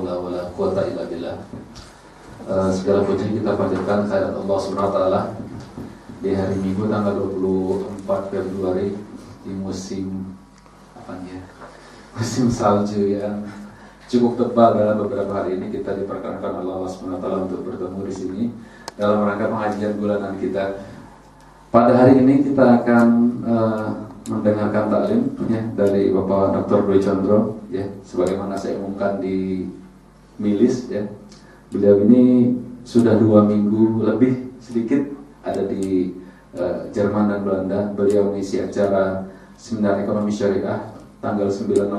haula wala quwata illa billah. Segala puji kita panjatkan kehadirat Allah Subhanahu wa taala di hari Minggu tanggal 24 Februari di musim musim salju yang cukup tebal. Dalam beberapa hari ini kita diperkenankan Allah Subhanahu wa taala untuk bertemu di sini dalam rangka pengajian bulanan kita. Pada hari ini kita akan mendengarkan taklim ya, dari Bapak Dr. Dwi Condro ya, sebagaimana saya umumkan di Milis ya. Beliau ini sudah 2 minggu lebih sedikit ada di Jerman dan Belanda. Beliau mengisi acara Seminar Ekonomi Syariah tanggal 9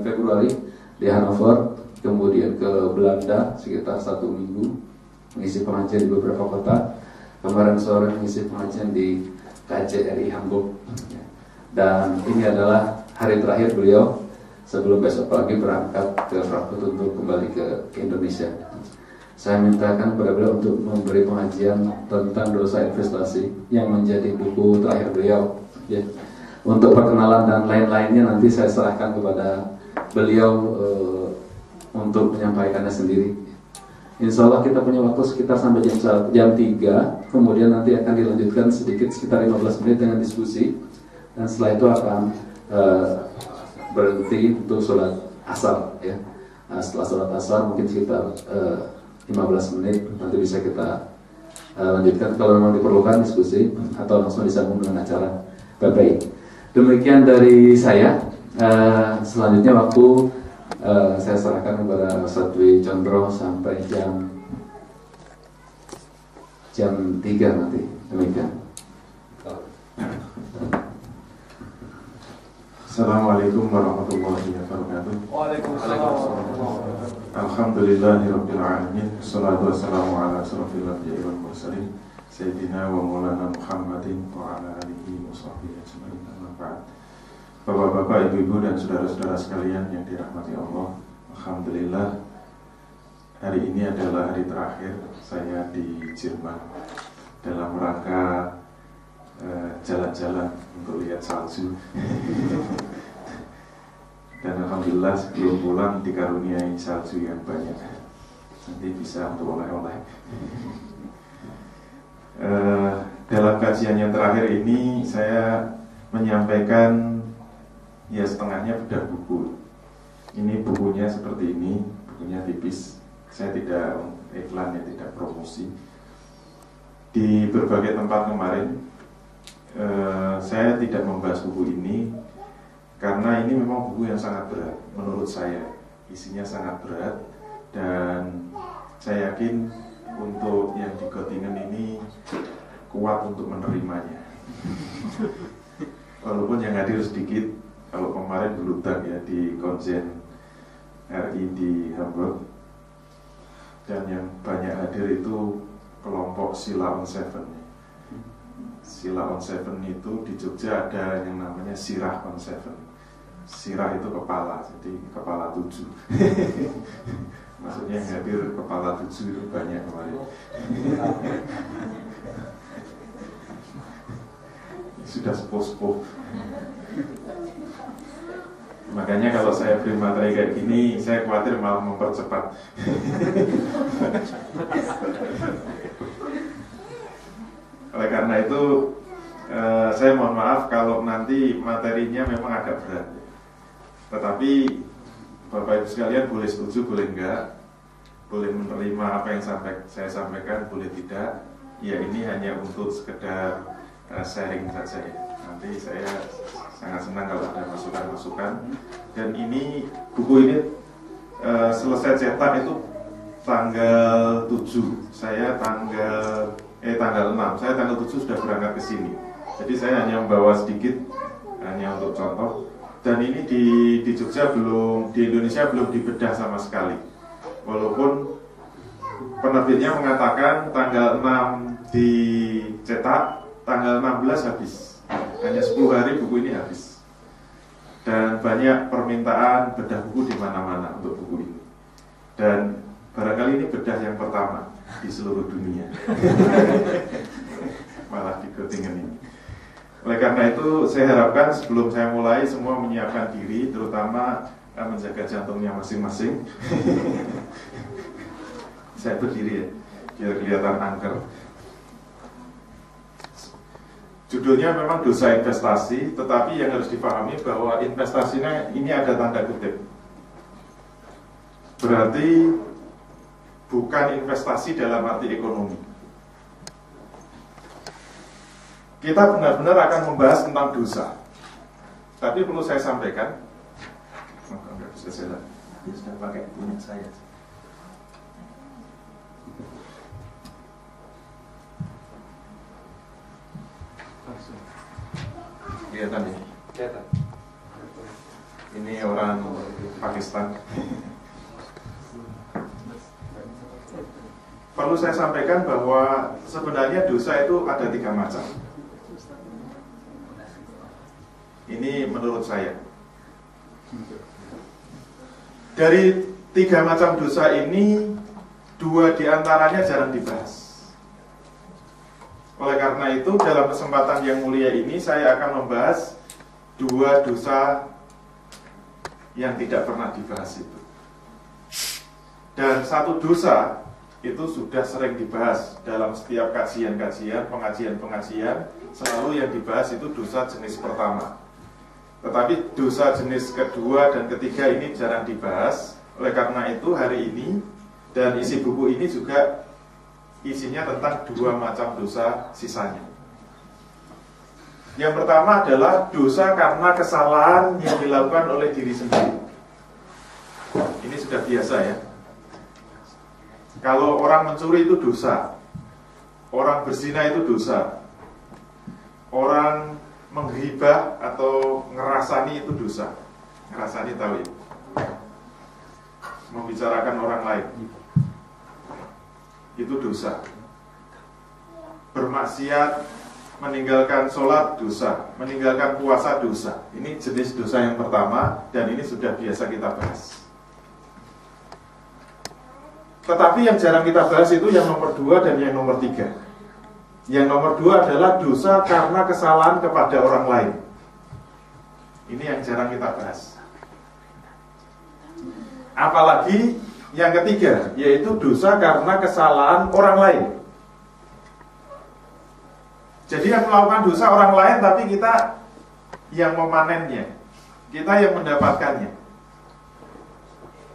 Februari di Hannover, kemudian ke Belanda sekitar 1 minggu mengisi pengajian di beberapa kota. Kemarin sore mengisi pengajian di KJRI Hamburg, dan ini adalah hari terakhir beliau sebelum besok pagi berangkat ke Frankfurt untuk kembali ke Indonesia. Saya mintakan kepada beliau untuk memberi pengajian tentang dosa investasi yang menjadi buku terakhir beliau ya. Untuk perkenalan dan lain-lainnya nanti saya serahkan kepada beliau untuk menyampaikannya sendiri. Insya Allah kita punya waktu sekitar sampai jam 3. Kemudian nanti akan dilanjutkan sedikit sekitar 15 menit dengan diskusi. Dan setelah itu akan berhenti untuk sholat asar ya. Setelah sholat asar mungkin sekitar 15 menit nanti bisa kita lanjutkan kalau memang diperlukan diskusi atau langsung disambung dengan acara PPI. Demikian dari saya. Selanjutnya waktu saya serahkan kepada Ustaz Dwi Condro sampai jam 3 nanti. Demikian. Assalamualaikum warahmatullahi wabarakatuh. Waalaikumsalam. Alhamdulillahirabbil alamin. Wassalatu wassalamu ala asrofil anbiya'i wal mursalin sayyidina wa maulana Muhammadin wa ala alihi wa sahbihi ajmain. Amma ba'd. Bapak-bapak, ibu-ibu dan saudara-saudara sekalian yang dirahmati Allah, alhamdulillah hari ini adalah hari terakhir saya di Jerman dalam rangka jalan-jalan untuk lihat salju. Dan alhamdulillah sebelum pulang dikaruniai salju yang banyak, nanti bisa untuk oleh-oleh. Dalam kajian yang terakhir ini saya menyampaikan ya setengahnya bedah buku. Ini bukunya seperti ini, bukunya tipis. Saya tidak iklan ya, tidak promosi. Di berbagai tempat kemarin saya tidak membahas buku ini karena ini memang buku yang sangat berat menurut saya. Isinya sangat berat dan saya yakin untuk yang di Göttingen ini kuat untuk menerimanya. Walaupun yang hadir sedikit, kalau kemarin beludak ya di konsen RI di Hamburg, dan yang banyak hadir itu kelompok Sila on Seven. Sila on Seven itu di Jogja ada yang namanya Sirah on Seven. Sirah itu kepala, jadi kepala 7. Maksudnya yang hadir kepala 7 itu banyak kemarin. Sudah sepuh-sepuh. Makanya kalau saya beri materi kayak gini, saya khawatir malah mempercepat. Oleh karena itu, saya mohon maaf kalau nanti materinya memang agak berat. Tetapi Bapak Ibu sekalian boleh setuju, boleh enggak, boleh menerima apa yang saya sampaikan, boleh tidak. Ya ini hanya untuk sekedar sharing saja ya. Nanti saya sangat senang kalau ada masukan-masukan. Dan ini buku ini selesai cetak itu tanggal 7. Saya tanggal 6. Saya tanggal 7 sudah berangkat ke sini. Jadi saya hanya membawa sedikit, hanya untuk contoh. Dan ini di Jogja belum, di Indonesia belum dibedah sama sekali. Walaupun penerbitnya mengatakan tanggal 6 dicetak, tanggal 16 habis. Hanya 10 hari buku ini habis. Dan banyak permintaan bedah buku di mana-mana untuk buku ini. Dan barangkali ini bedah yang pertama di seluruh dunia. Malah di Göttingen ini. Oleh karena itu saya harapkan sebelum saya mulai semua menyiapkan diri, terutama menjaga jantungnya masing-masing. Saya berdiri ya, biar kelihatan angker. Judulnya memang dosa investasi, tetapi yang harus dipahami bahwa investasinya ini ada tanda kutip. Berarti bukan investasi dalam arti ekonomi. Kita benar-benar akan membahas tentang dosa. Tapi perlu saya sampaikan, enggak bisa saya sudah pakai punya saya. Kelihatan ya? Kelihatan. Ini orang Pakistan. Perlu saya sampaikan bahwa sebenarnya dosa itu ada 3 macam. Ini menurut saya. Dari 3 macam dosa ini, 2 diantaranya jarang dibahas. Oleh karena itu, dalam kesempatan yang mulia ini saya akan membahas 2 dosa yang tidak pernah dibahas itu. Dan 1 dosa itu sudah sering dibahas dalam setiap kajian-kajian, pengajian-pengajian. Selalu yang dibahas itu dosa jenis pertama. Tetapi dosa jenis kedua dan ketiga ini jarang dibahas. Oleh karena itu hari ini dan isi buku ini juga isinya tentang 2 macam dosa sisanya. Yang pertama adalah dosa karena kesalahan yang dilakukan oleh diri sendiri. Ini sudah biasa ya. Kalau orang mencuri itu dosa, orang berzina itu dosa, orang menghibah atau ngerasani itu dosa. Ngerasani tahu ya? Membicarakan orang lain itu dosa. Bermaksiat, meninggalkan sholat dosa, meninggalkan puasa dosa. Ini jenis dosa yang pertama dan ini sudah biasa kita bahas. Tetapi yang jarang kita bahas itu yang nomor 2 dan yang nomor 3. Yang nomor 2 adalah dosa karena kesalahan kepada orang lain. Ini yang jarang kita bahas. Apalagi yang ketiga, yaitu dosa karena kesalahan orang lain. Jadi yang melakukan dosa orang lain, tapi kita yang memanennya, kita yang mendapatkannya.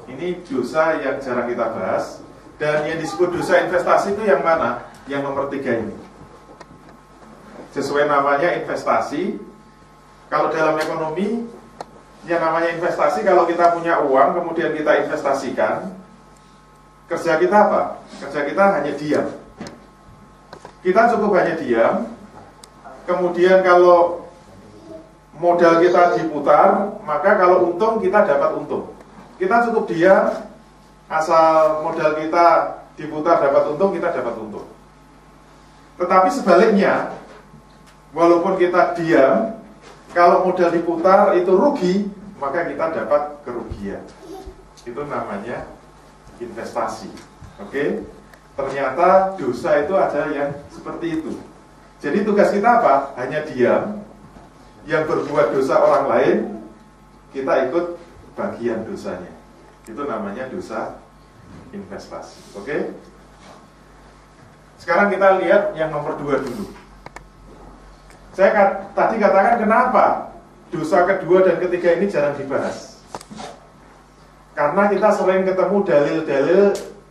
Ini dosa yang jarang kita bahas. Dan yang disebut dosa investasi itu yang mana? Yang nomor 3 ini. Sesuai namanya investasi. Kalau dalam ekonomi, yang namanya investasi, kalau kita punya uang kemudian kita investasikan, kerja kita apa? Kerja kita hanya diam. Kita cukup hanya diam. Kemudian kalau modal kita diputar, maka kalau untung kita dapat untung. Kita cukup diam, asal modal kita diputar dapat untung, kita dapat untung. Tetapi sebaliknya, walaupun kita diam, kalau modal diputar itu rugi, maka kita dapat kerugian. Itu namanya investasi. Oke? Ternyata dosa itu ada yang seperti itu. Jadi tugas kita apa? Hanya diam. Yang berbuat dosa orang lain, kita ikut bagian dosanya. Itu namanya dosa investasi. Oke? Sekarang kita lihat yang nomor 2 dulu. Saya tadi katakan kenapa dosa kedua dan ketiga ini jarang dibahas. Karena kita sering ketemu dalil-dalil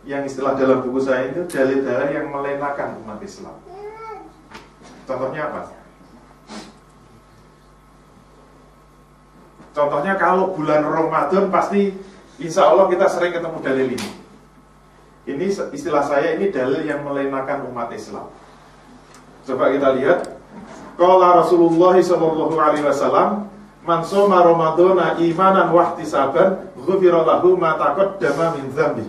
yang istilah dalam buku saya itu dalil-dalil yang melenakan umat Islam. Contohnya apa? Contohnya kalau bulan Ramadan pasti insya Allah kita sering ketemu dalil ini. Ini istilah saya ini dalil yang melenakan umat Islam. Coba kita lihat. Qala Rasulullah sallallahu alaihi wasallam, man shoma ramadhana imanan wa ihtisaban, ghufira lahu ma taqaddama min dzambi.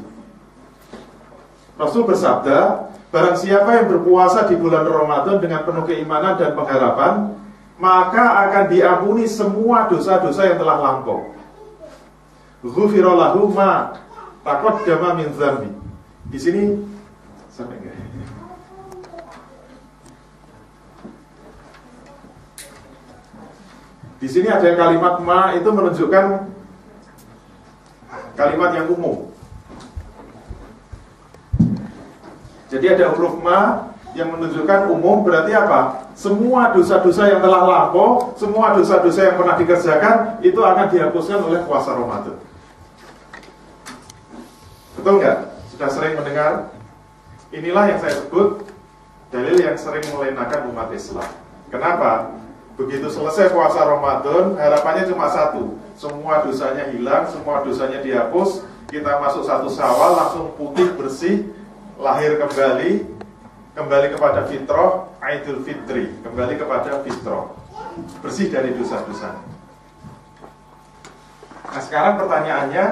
Rasul bersabda, barang siapa yang berpuasa di bulan Ramadan dengan penuh keimanan dan pengharapan, maka akan diampuni semua dosa-dosa yang telah lampau. Ghufira lahu ma taqaddama min dzambi. Di sini sampai enggak? Di sini ada kalimat ma itu menunjukkan kalimat yang umum. Jadi ada huruf ma yang menunjukkan umum, berarti apa? Semua dosa-dosa yang telah lampau, semua dosa-dosa yang pernah dikerjakan itu akan dihapuskan oleh puasa Ramadan. Betul nggak? Sudah sering mendengar? Inilah yang saya sebut dalil yang sering melenakan umat Islam. Kenapa? Begitu selesai puasa Ramadan, harapannya cuma satu, semua dosanya hilang, semua dosanya dihapus, kita masuk 1 Syawal langsung putih bersih, lahir kembali kepada fitrah, Aidul Fitri, kembali kepada fitrah, bersih dari dosa-dosa. Nah sekarang pertanyaannya,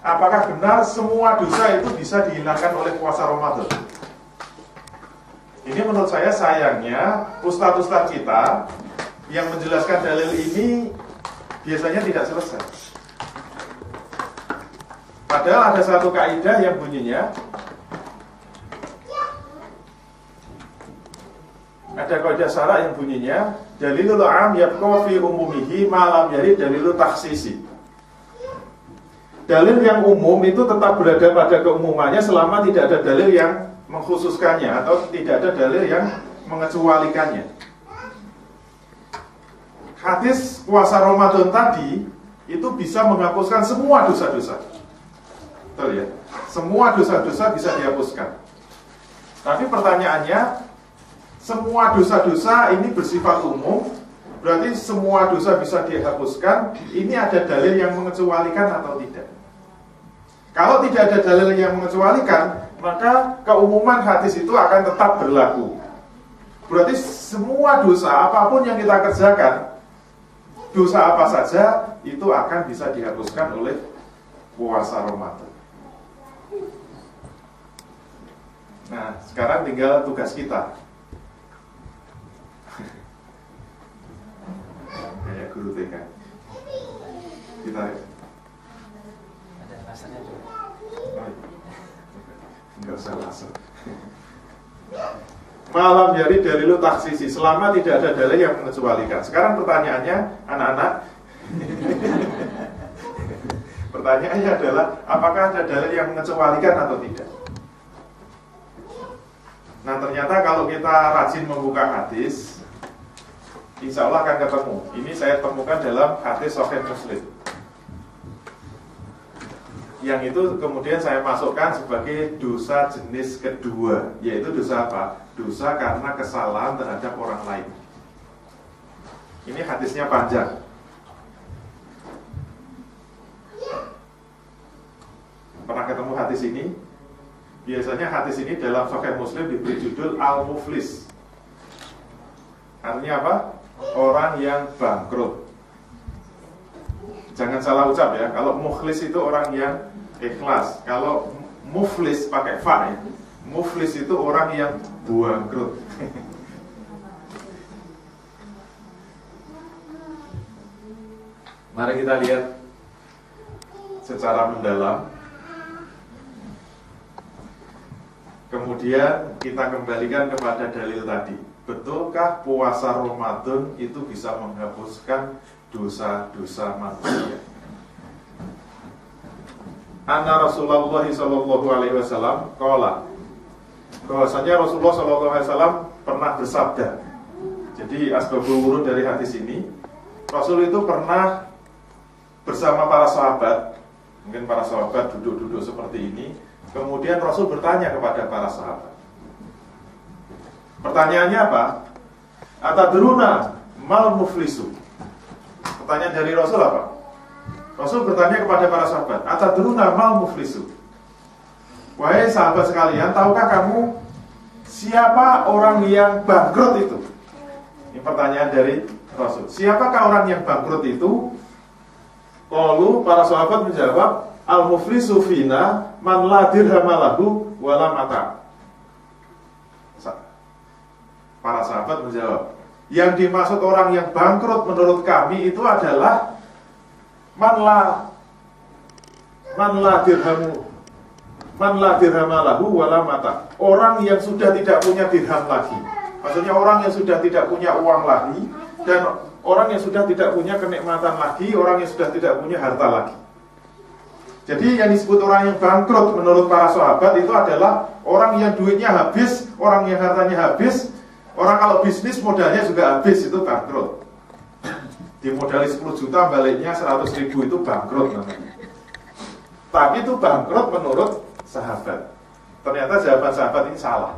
apakah benar semua dosa itu bisa dihilangkan oleh puasa Ramadan? Ini menurut saya sayangnya ustadz-ustadz kita yang menjelaskan dalil ini biasanya tidak selesai. Padahal ada satu kaidah yang bunyinya, ada kaidah syara' yang bunyinya dalilul 'am yabqa fi umumihi ma lam yarid dalilul takhsisi. Dalil yang umum itu tetap berada pada keumumannya selama tidak ada dalil yang mengkhususkannya atau tidak ada dalil yang mengecualikannya. Hadis puasa Ramadan tadi itu bisa menghapuskan semua dosa-dosa. Betul ya? Semua dosa-dosa bisa dihapuskan. Tapi pertanyaannya, semua dosa-dosa ini bersifat umum, berarti semua dosa bisa dihapuskan. Ini ada dalil yang mengecualikan atau tidak? Kalau tidak ada dalil yang mengecualikan, maka keumuman hadis itu akan tetap berlaku. Berarti semua dosa apapun yang kita kerjakan, dosa apa saja itu akan bisa dihapuskan oleh puasa Ramadan. Nah, sekarang tinggal tugas kita. Kayak guru TK. Kita ada rasanya juga. Enggak usah langsung. Malam jadi dalilu taksisi, selama tidak ada dalil yang mengecualikan. Sekarang pertanyaannya, anak-anak, pertanyaannya adalah, apakah ada dalil yang mengecualikan atau tidak? Nah ternyata kalau kita rajin membuka hadis, insya Allah akan ketemu. Ini saya temukan dalam hadis Sahih Muslim, yang itu kemudian saya masukkan sebagai dosa jenis kedua, yaitu dosa apa? Dosa karena kesalahan terhadap orang lain. Ini hadisnya panjang. Pernah ketemu hadis ini? Biasanya hadis ini dalam Sahih Muslim diberi judul Al-Muflis. Artinya apa? Orang yang bangkrut. Jangan salah ucap ya. Kalau mukhlis itu orang yang ikhlas. Kalau muflis pakai fa ya. Muflis itu orang yang bangkrut. Mari kita lihat secara mendalam. Kemudian kita kembalikan kepada dalil tadi. Betulkah puasa Ramadan itu bisa menghapuskan dosa-dosa manusia? Anna Rasulullah sallallahu alaihi wasallam qala, bahwasanya Rasulullah sallallahu alaihi wasallam pernah bersabda. Jadi asbabul wurud dari hadis ini, Rasul itu pernah bersama para sahabat, mungkin para sahabat duduk-duduk seperti ini. Kemudian Rasul bertanya kepada para sahabat. Pertanyaannya apa? Atadruna mal muflisu. Pertanyaan dari Rasul apa? Rasul bertanya kepada para sahabat, atadruna mal muflisu. Wahai sahabat sekalian, tahukah kamu siapa orang yang bangkrut itu? Ini pertanyaan dari Rasul. Siapakah orang yang bangkrut itu? Qalu, para sahabat menjawab, al-muflisu fina man la dirham lahu wala mata. Para sahabat menjawab, yang dimaksud orang yang bangkrut menurut kami itu adalah man la dirham lahu wala mata. Orang yang sudah tidak punya dirham lagi. Maksudnya orang yang sudah tidak punya uang lagi, dan orang yang sudah tidak punya kenikmatan lagi, orang yang sudah tidak punya harta lagi. Jadi yang disebut orang yang bangkrut menurut para sahabat itu adalah orang yang duitnya habis, orang yang hartanya habis. Orang kalau bisnis modalnya juga habis, itu bangkrut. Dimodali 10 juta baliknya 100 ribu, itu bangkrut namanya. Tapi itu bangkrut menurut sahabat. Ternyata jawaban sahabat ini salah.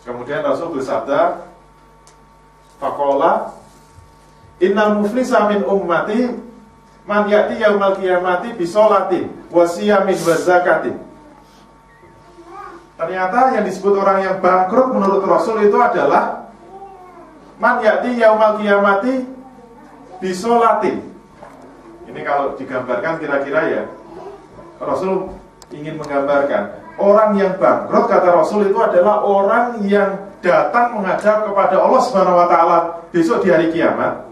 Kemudian Rasul bersabda, faqala innal muflisa min ummati man ya'ti yaumal qiyamati bi sholatin wa siyamin wa zakatin. Ternyata yang disebut orang yang bangkrut menurut Rasul itu adalah man ya'ti yaumal qiyamati bi sholatin. Ini kalau digambarkan kira-kira ya, Rasul ingin menggambarkan orang yang bangkrut, kata Rasul, itu adalah orang yang datang menghadap kepada Allah Subhanahu wa taala besok di hari kiamat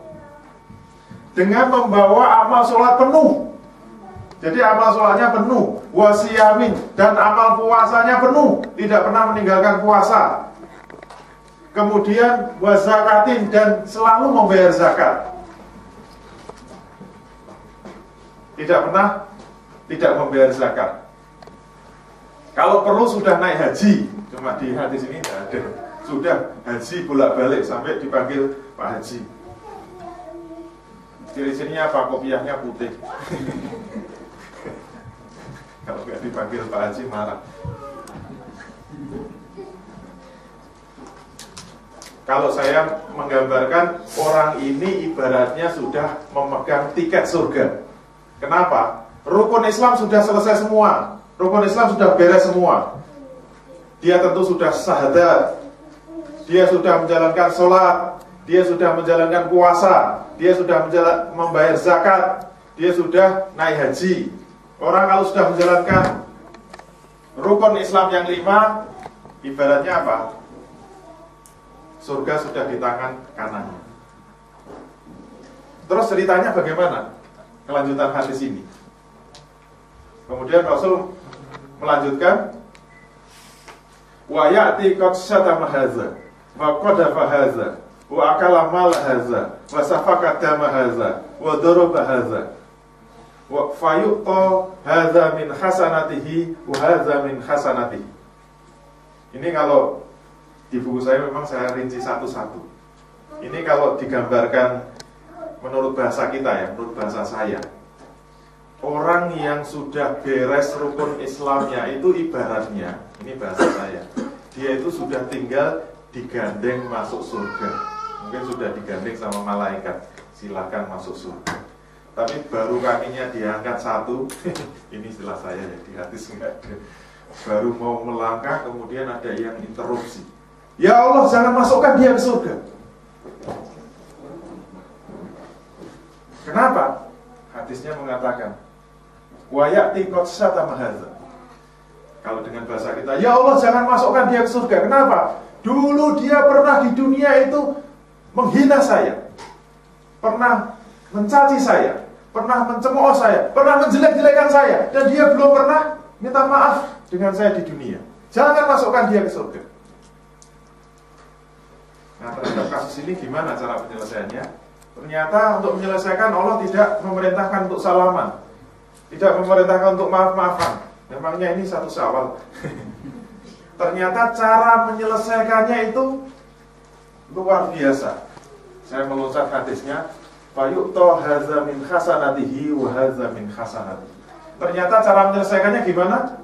dengan membawa amal sholat penuh. Jadi amal sholatnya penuh, wasiyamin, dan amal puasanya penuh, tidak pernah meninggalkan puasa. Kemudian wazakatin, dan selalu membayar zakat, tidak pernah tidak membayar zakat. Kalau perlu sudah naik haji, cuma di hadis ini tidak ada. Sudah haji bolak-balik sampai dipanggil Pak Haji. Ciri-cirinya apa? Kopiahnya putih. Kalau nggak dipanggil Pak Haji marah. Kalau saya menggambarkan orang ini ibaratnya sudah memegang tiket surga. Kenapa? Rukun Islam sudah selesai semua. Rukun Islam sudah beres semua. Dia tentu sudah syahadat. Dia sudah menjalankan sholat. Dia sudah menjalankan puasa. Dia sudah membayar zakat. Dia sudah naik haji. Orang kalau sudah menjalankan rukun Islam yang 5, ibaratnya apa? Surga sudah di tangan kanannya. Terus ceritanya bagaimana kelanjutan hadis ini? Kemudian Rasul melanjutkan, wa ya'ti qad syatama hadza wa qadafa hadza wa akala mal hadza wa safaka dama hadza wa daraba hadza wa fayu'ta hadza min hasanatihi wa hadza min hasanatihi. Ini kalau di buku saya memang saya rinci satu-satu. Ini kalau digambarkan menurut bahasa kita ya, menurut bahasa saya, orang yang sudah beres rukun Islamnya itu ibaratnya, ini bahasa saya, dia itu sudah tinggal digandeng masuk surga. Mungkin sudah digandeng sama malaikat, silakan masuk surga. Tapi baru kakinya diangkat satu, ini istilah saya ya, di hadis enggak ada. Baru mau melangkah, kemudian ada yang interupsi. Ya Allah, jangan masukkan dia ke surga. Kenapa? Hadisnya mengatakan, wa ya'ti qad syatama hadza. Kalau dengan bahasa kita, ya Allah, jangan masukkan dia ke surga. Kenapa? Dulu dia pernah di dunia itu menghina saya, pernah mencaci saya, pernah mencemooh saya, pernah menjelek-jelekan saya, dan dia belum pernah minta maaf dengan saya di dunia. Jangan masukkan dia ke surga. Nah, terhadap kasus ini gimana cara penyelesaiannya? Ternyata untuk menyelesaikan Allah tidak memerintahkan untuk salaman, tidak memerintahkan untuk maaf-maafan. Memangnya ini satu Syawal. Ternyata cara menyelesaikannya itu luar biasa. Saya meloncat hadisnya, fayu'ta hadza min hasanatihi wa hadza min hasanatihi. Ternyata cara menyelesaikannya gimana?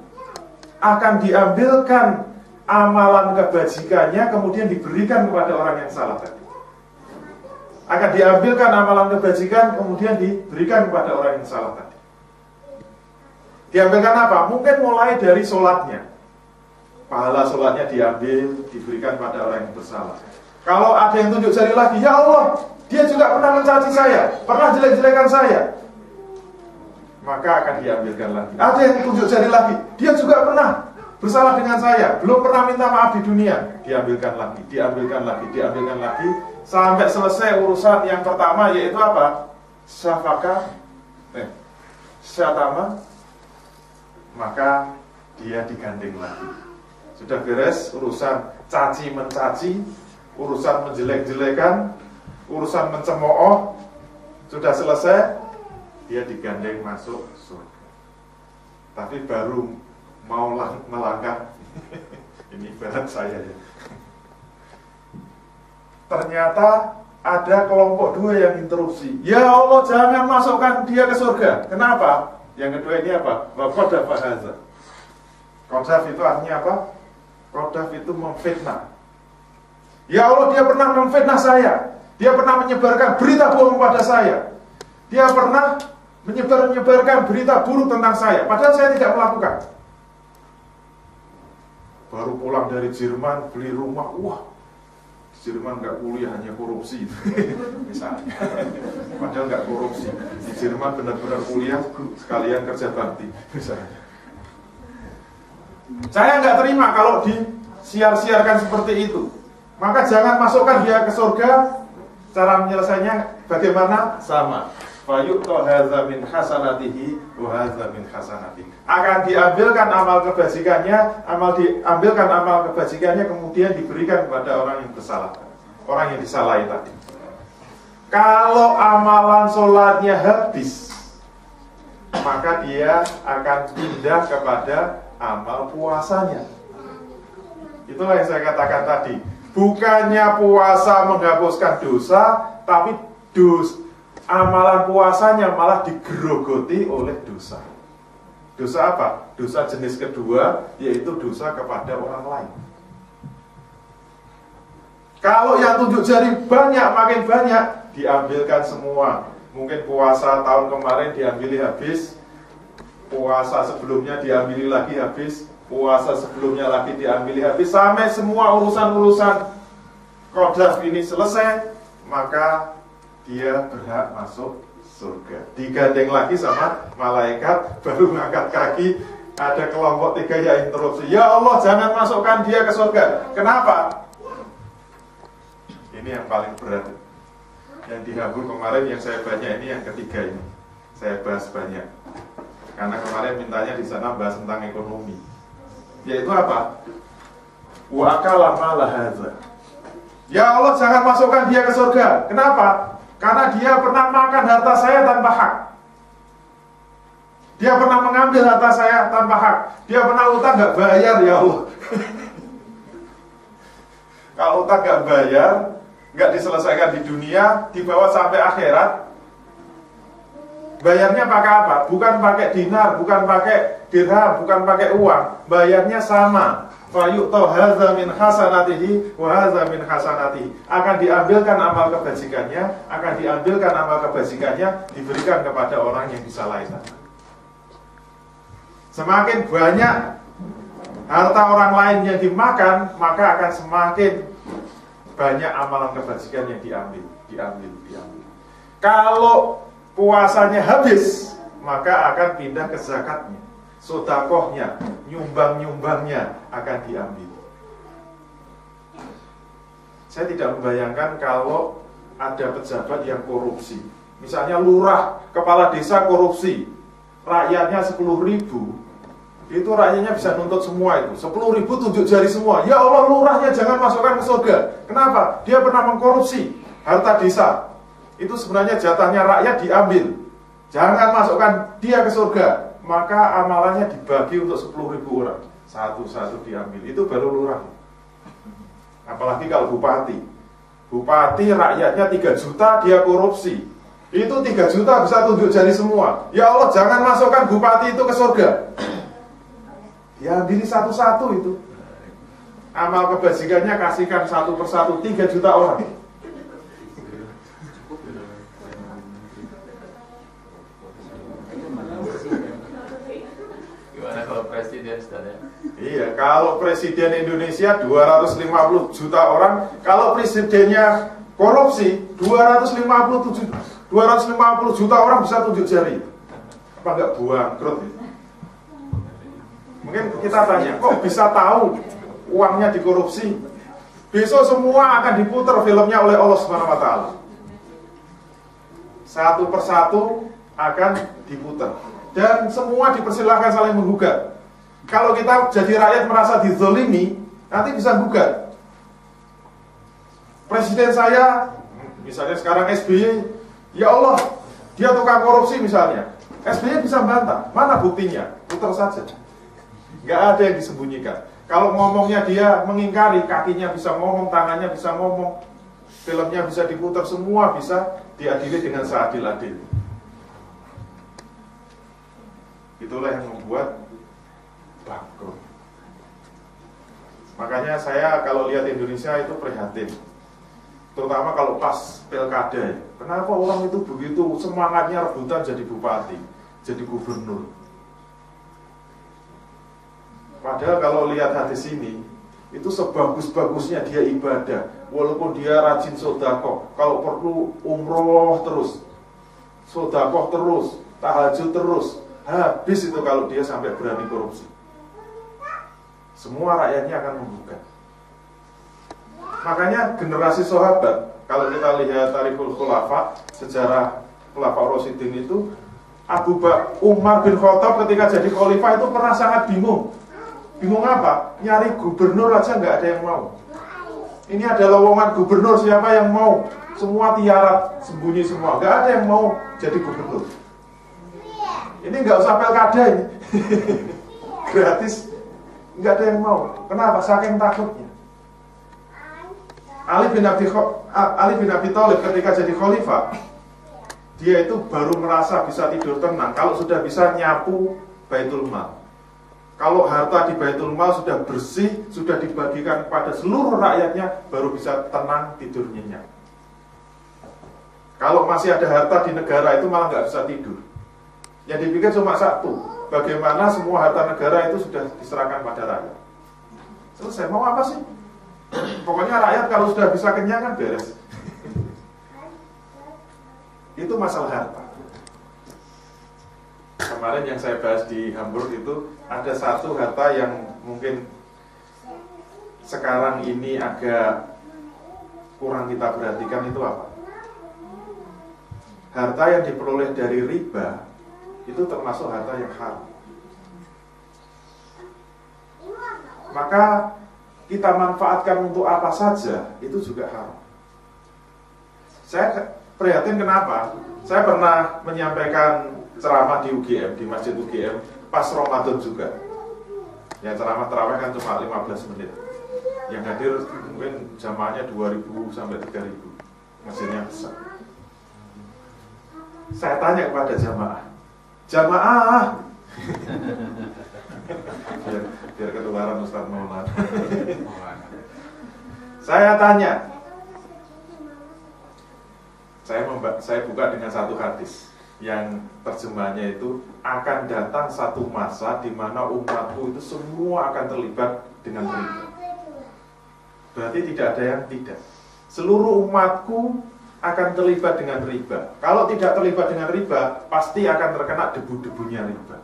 Akan diambilkan amalan kebajikannya, kemudian diberikan kepada orang yang salah tadi. Akan diambilkan amalan kebajikan, kemudian diberikan kepada orang yang salah tadi. Diambilkan apa? Mungkin mulai dari sholatnya. Pahala sholatnya diambil, diberikan pada orang yang bersalah. Kalau ada yang tunjuk jari lagi, ya Allah, dia juga pernah mencaci saya, pernah jelek-jelekan saya, maka akan diambilkan lagi. Ada yang tunjuk jari lagi, dia juga pernah bersalah dengan saya, belum pernah minta maaf di dunia, diambilkan lagi, diambilkan lagi, diambilkan lagi, sampai selesai urusan yang pertama, yaitu apa? Syatama, maka dia digandeng lagi. Sudah beres urusan caci mencaci, urusan menjelek-jelekan, urusan mencemooh, sudah selesai. dia digandeng masuk surga. Tapi baru mau melangkah, ini ibarat saya ya. Ternyata ada kelompok dua yang interupsi. Ya Allah, jangan masukkan dia ke surga. Kenapa? Yang kedua ini apa? Qadhaf hadza. Qadhaf itu artinya apa? Qadhaf itu memfitnah. Ya Allah, dia pernah memfitnah saya. Dia pernah menyebarkan berita bohong pada saya. Dia pernah menyebarkan berita buruk tentang saya, padahal saya tidak melakukan. Baru pulang dari Jerman, beli rumah, wah, Jerman nggak kuliah, hanya korupsi, misalnya. Padahal nggak korupsi. Di Jerman benar-benar kuliah, sekalian kerja bakti, misalnya. Saya nggak terima kalau disiar-siarkan seperti itu. Maka jangan masukkan dia ke surga. Cara menyelesaikannya bagaimana? Sama. Fayu'ta hadza min hasanatihi wa hadza min hasanatihi. Akan diambilkan amal kebajikannya, kemudian diberikan kepada orang yang bersalah, orang yang disalahi tadi. Kalau amalan sholatnya habis, maka dia akan pindah kepada amal puasanya. Itulah yang saya katakan tadi. Bukannya puasa menghapuskan dosa, tapi amalan puasanya malah digerogoti oleh dosa. Dosa apa? Dosa jenis kedua, yaitu dosa kepada orang lain. Kalau yang tunjuk jari banyak, makin banyak, diambilkan semua. Mungkin puasa tahun kemarin diambil habis, puasa sebelumnya diambil lagi habis, puasa sebelumnya lagi diambil habis, sampai semua urusan-urusan qadhaf ini selesai, maka dia berhak masuk surga. Digandeng lagi sama malaikat, baru ngangkat kaki. Ada kelompok tiga yang interupsi. Ya Allah, jangan masukkan dia ke surga. Kenapa? Ini yang paling berat. Yang dihambur kemarin yang saya baca ini yang ketiga ini. Saya bahas banyak. Karena kemarin mintanya di sana bahas tentang ekonomi. Yaitu apa? Wa akala mala hadza. Ya Allah, jangan masukkan dia ke surga. Kenapa? Karena dia pernah makan harta saya tanpa hak. Dia pernah mengambil harta saya tanpa hak. Dia pernah utang gak bayar, ya Allah. Kalau utang gak bayar, gak diselesaikan di dunia, dibawa sampai akhirat, bayarnya pakai apa? Bukan pakai dinar, bukan pakai dirham, bukan pakai uang. Bayarnya sama. Fayu'ta hadza min hasanatihi wa hadza min hasanatihi. Akan diambilkan amal kebajikannya, diberikan kepada orang yang disalahi. Semakin banyak harta orang lain yang dimakan, maka akan semakin banyak amalan kebajikan yang diambil. Kalau puasanya habis, maka akan pindah ke zakatnya, sedekahnya, nyumbangnya akan diambil. Saya tidak membayangkan kalau ada pejabat yang korupsi. Misalnya lurah, kepala desa korupsi, rakyatnya 10.000. Itu rakyatnya bisa nuntut semua itu. 10.000 tunjuk jari semua. Ya Allah, lurahnya jangan masukkan ke surga. Kenapa? Dia pernah mengkorupsi harta desa. Itu sebenarnya jatahnya rakyat diambil. Jangan masukkan dia ke surga. Maka amalannya dibagi untuk 10.000 orang. Satu-satu diambil. Itu baru lurah. Apalagi kalau bupati. Bupati rakyatnya 3 juta, dia korupsi. Itu 3 juta bisa tunjuk jari semua. Ya Allah, jangan masukkan bupati itu ke surga. Ya ambil satu-satu itu. Amal kebajikannya kasihkan satu persatu 3 juta orang. Gimana kalau presiden, Ustaz ya? Iya, kalau presiden Indonesia 250 juta orang, kalau presidennya korupsi 250 juta orang bisa tunjuk jari. Apa enggak bangkrut itu? Mungkin kita tanya, kok bisa tahu uangnya dikorupsi? Besok semua akan diputar filmnya oleh Allah Subhanahu wa taala. Satu persatu akan diputar dan semua dipersilahkan saling menggugat. Kalau kita jadi rakyat merasa dizolimi, nanti bisa gugat. Presiden saya, misalnya sekarang SBY, ya Allah, dia tukang korupsi misalnya, SBY bisa bantah, mana buktinya? Putar saja. Nggak ada yang disembunyikan. Kalau ngomongnya dia mengingkari, kakinya bisa ngomong, tangannya bisa ngomong, filmnya bisa diputar, semua bisa diadili dengan seadil-adil. Itulah yang membuat bangkrut. Makanya saya kalau lihat Indonesia itu prihatin. Terutama kalau pas pilkada, kenapa orang itu begitu semangatnya rebutan jadi bupati, jadi gubernur. Padahal kalau lihat hadis ini, itu sebagus-bagusnya dia ibadah, walaupun dia rajin sedekah, kalau perlu umroh terus, sedekah terus, tahajud terus, habis itu kalau dia sampai berani korupsi. Semua rakyatnya akan membuka. Makanya generasi sahabat, kalau kita lihat Tarikhul Khulafa, sejarah Khulafa Rasyidin itu, Umar bin Khattab ketika jadi khalifah itu pernah sangat bingung. Bingung apa? Nyari gubernur aja nggak ada yang mau. Ini ada lowongan gubernur, siapa yang mau? Semua tiarap, sembunyi semua, nggak ada yang mau jadi gubernur. Ini nggak usah pilkada ini, gratis, nggak ada yang mau. Kenapa? Saking takutnya. Ali bin Abi Thalib ketika jadi khalifah, dia itu baru merasa bisa tidur tenang kalau sudah bisa nyapu Baitul Mal. Kalau harta di Baitul Mal sudah bersih, sudah dibagikan kepada seluruh rakyatnya, baru bisa tenang tidur nyenyak. Kalau masih ada harta di negara itu malah nggak bisa tidur. Yang dipikir cuma satu, bagaimana semua harta negara itu sudah diserahkan pada rakyat. Selesai, mau apa sih? Pokoknya rakyat kalau sudah bisa kenyang kan beres. Itu masalah harta. Kemarin yang saya bahas di Hamburg itu ada satu harta yang mungkin sekarang ini agak kurang kita perhatikan, itu apa? Harta yang diperoleh dari riba itu termasuk harta yang haram. Maka kita manfaatkan untuk apa saja, itu juga haram. Saya prihatin kenapa? Saya pernah menyampaikan ceramah di UGM, di Masjid UGM, pas Ramadan juga. Ya ceramah tarawih kan cuma 15 menit. Yang hadir mungkin jamaahnya 2.000 sampai 3.000. Masjidnya besar. Saya tanya kepada jamaah, biar ketularan Ustaz Maulana. Saya tanya, saya buka dengan satu hadis yang terjemahnya itu, akan datang satu masa di mana umatku itu semua akan terlibat dengan riba. Berarti tidak ada yang tidak. Seluruh umatku akan terlibat dengan riba. Kalau tidak terlibat dengan riba, pasti akan terkena debu-debunya riba.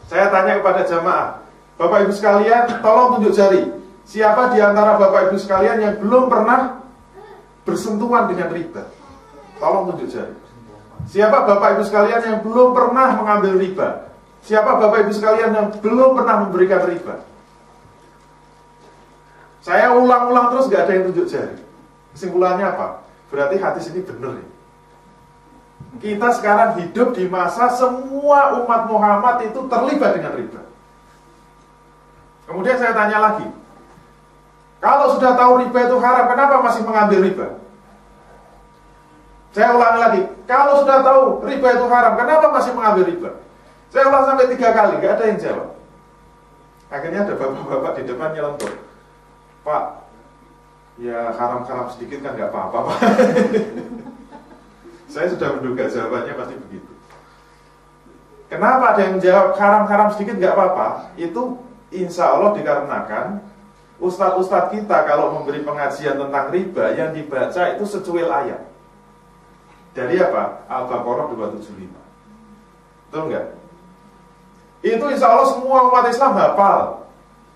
Saya tanya kepada jamaah, Bapak Ibu sekalian, tolong tunjuk jari. Siapa di antara Bapak Ibu sekalian yang belum pernah bersentuhan dengan riba? Tolong tunjuk jari. Siapa Bapak Ibu sekalian yang belum pernah mengambil riba? Siapa Bapak Ibu sekalian yang belum pernah memberikan riba? Saya ulang-ulang terus, gak ada yang tunjuk jari. Kesimpulannya apa? Berarti hadis ini benar ya? Kita sekarang hidup di masa semua umat Muhammad itu terlibat dengan riba. Kemudian saya tanya lagi, kalau sudah tahu riba itu haram, kenapa masih mengambil riba? Saya ulangi lagi, kalau sudah tahu riba itu haram, kenapa masih mengambil riba? Saya ulang sampai 3 kali, gak ada yang jawab. Akhirnya ada bapak-bapak di depan nyelentur, Pak, ya haram-haram sedikit kan gak apa-apa, Pak. Saya sudah menduga jawabannya pasti begitu. Kenapa ada yang menjawab haram-haram sedikit gak apa-apa? Itu insya Allah dikarenakan ustadz-ustadz kita kalau memberi pengajian tentang riba, yang dibaca itu secuil ayat. Dari apa? Al-Baqarah 275. Betul nggak? Itu insya Allah semua umat Islam hafal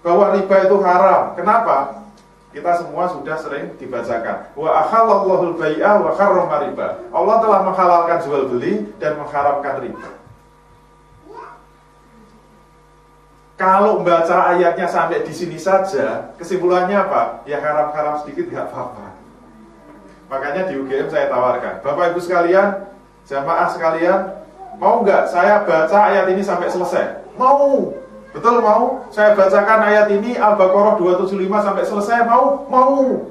bahwa riba itu haram. Kenapa? Kita semua sudah sering dibacakan. Wa ahallallahu al-bai'a wa harrama riba. Allah telah menghalalkan jual beli dan mengharamkan riba. Kalau membaca ayatnya sampai di sini saja, kesimpulannya apa? Ya haram-haram sedikit nggak apa-apa. Makanya di UGM saya tawarkan, Bapak Ibu sekalian, Jamaah sekalian, mau nggak saya baca ayat ini sampai selesai? Mau. Betul mau? Saya bacakan ayat ini Al-Baqarah 275 sampai selesai, mau? Mau.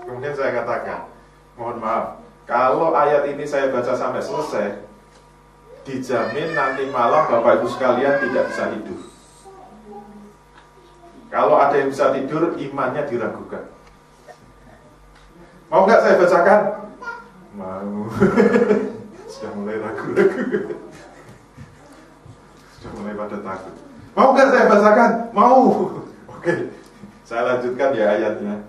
Kemudian saya katakan, mohon maaf, kalau ayat ini saya baca sampai selesai, dijamin nanti malam Bapak Ibu sekalian tidak bisa tidur. Kalau ada yang bisa tidur, imannya diragukan. Mau nggak saya bacakan? Mau. Sudah mulai ragu-ragu. Sudah mulai pada takut. Mau nggak saya bacakan? Mau. Oke, saya lanjutkan ya ayatnya.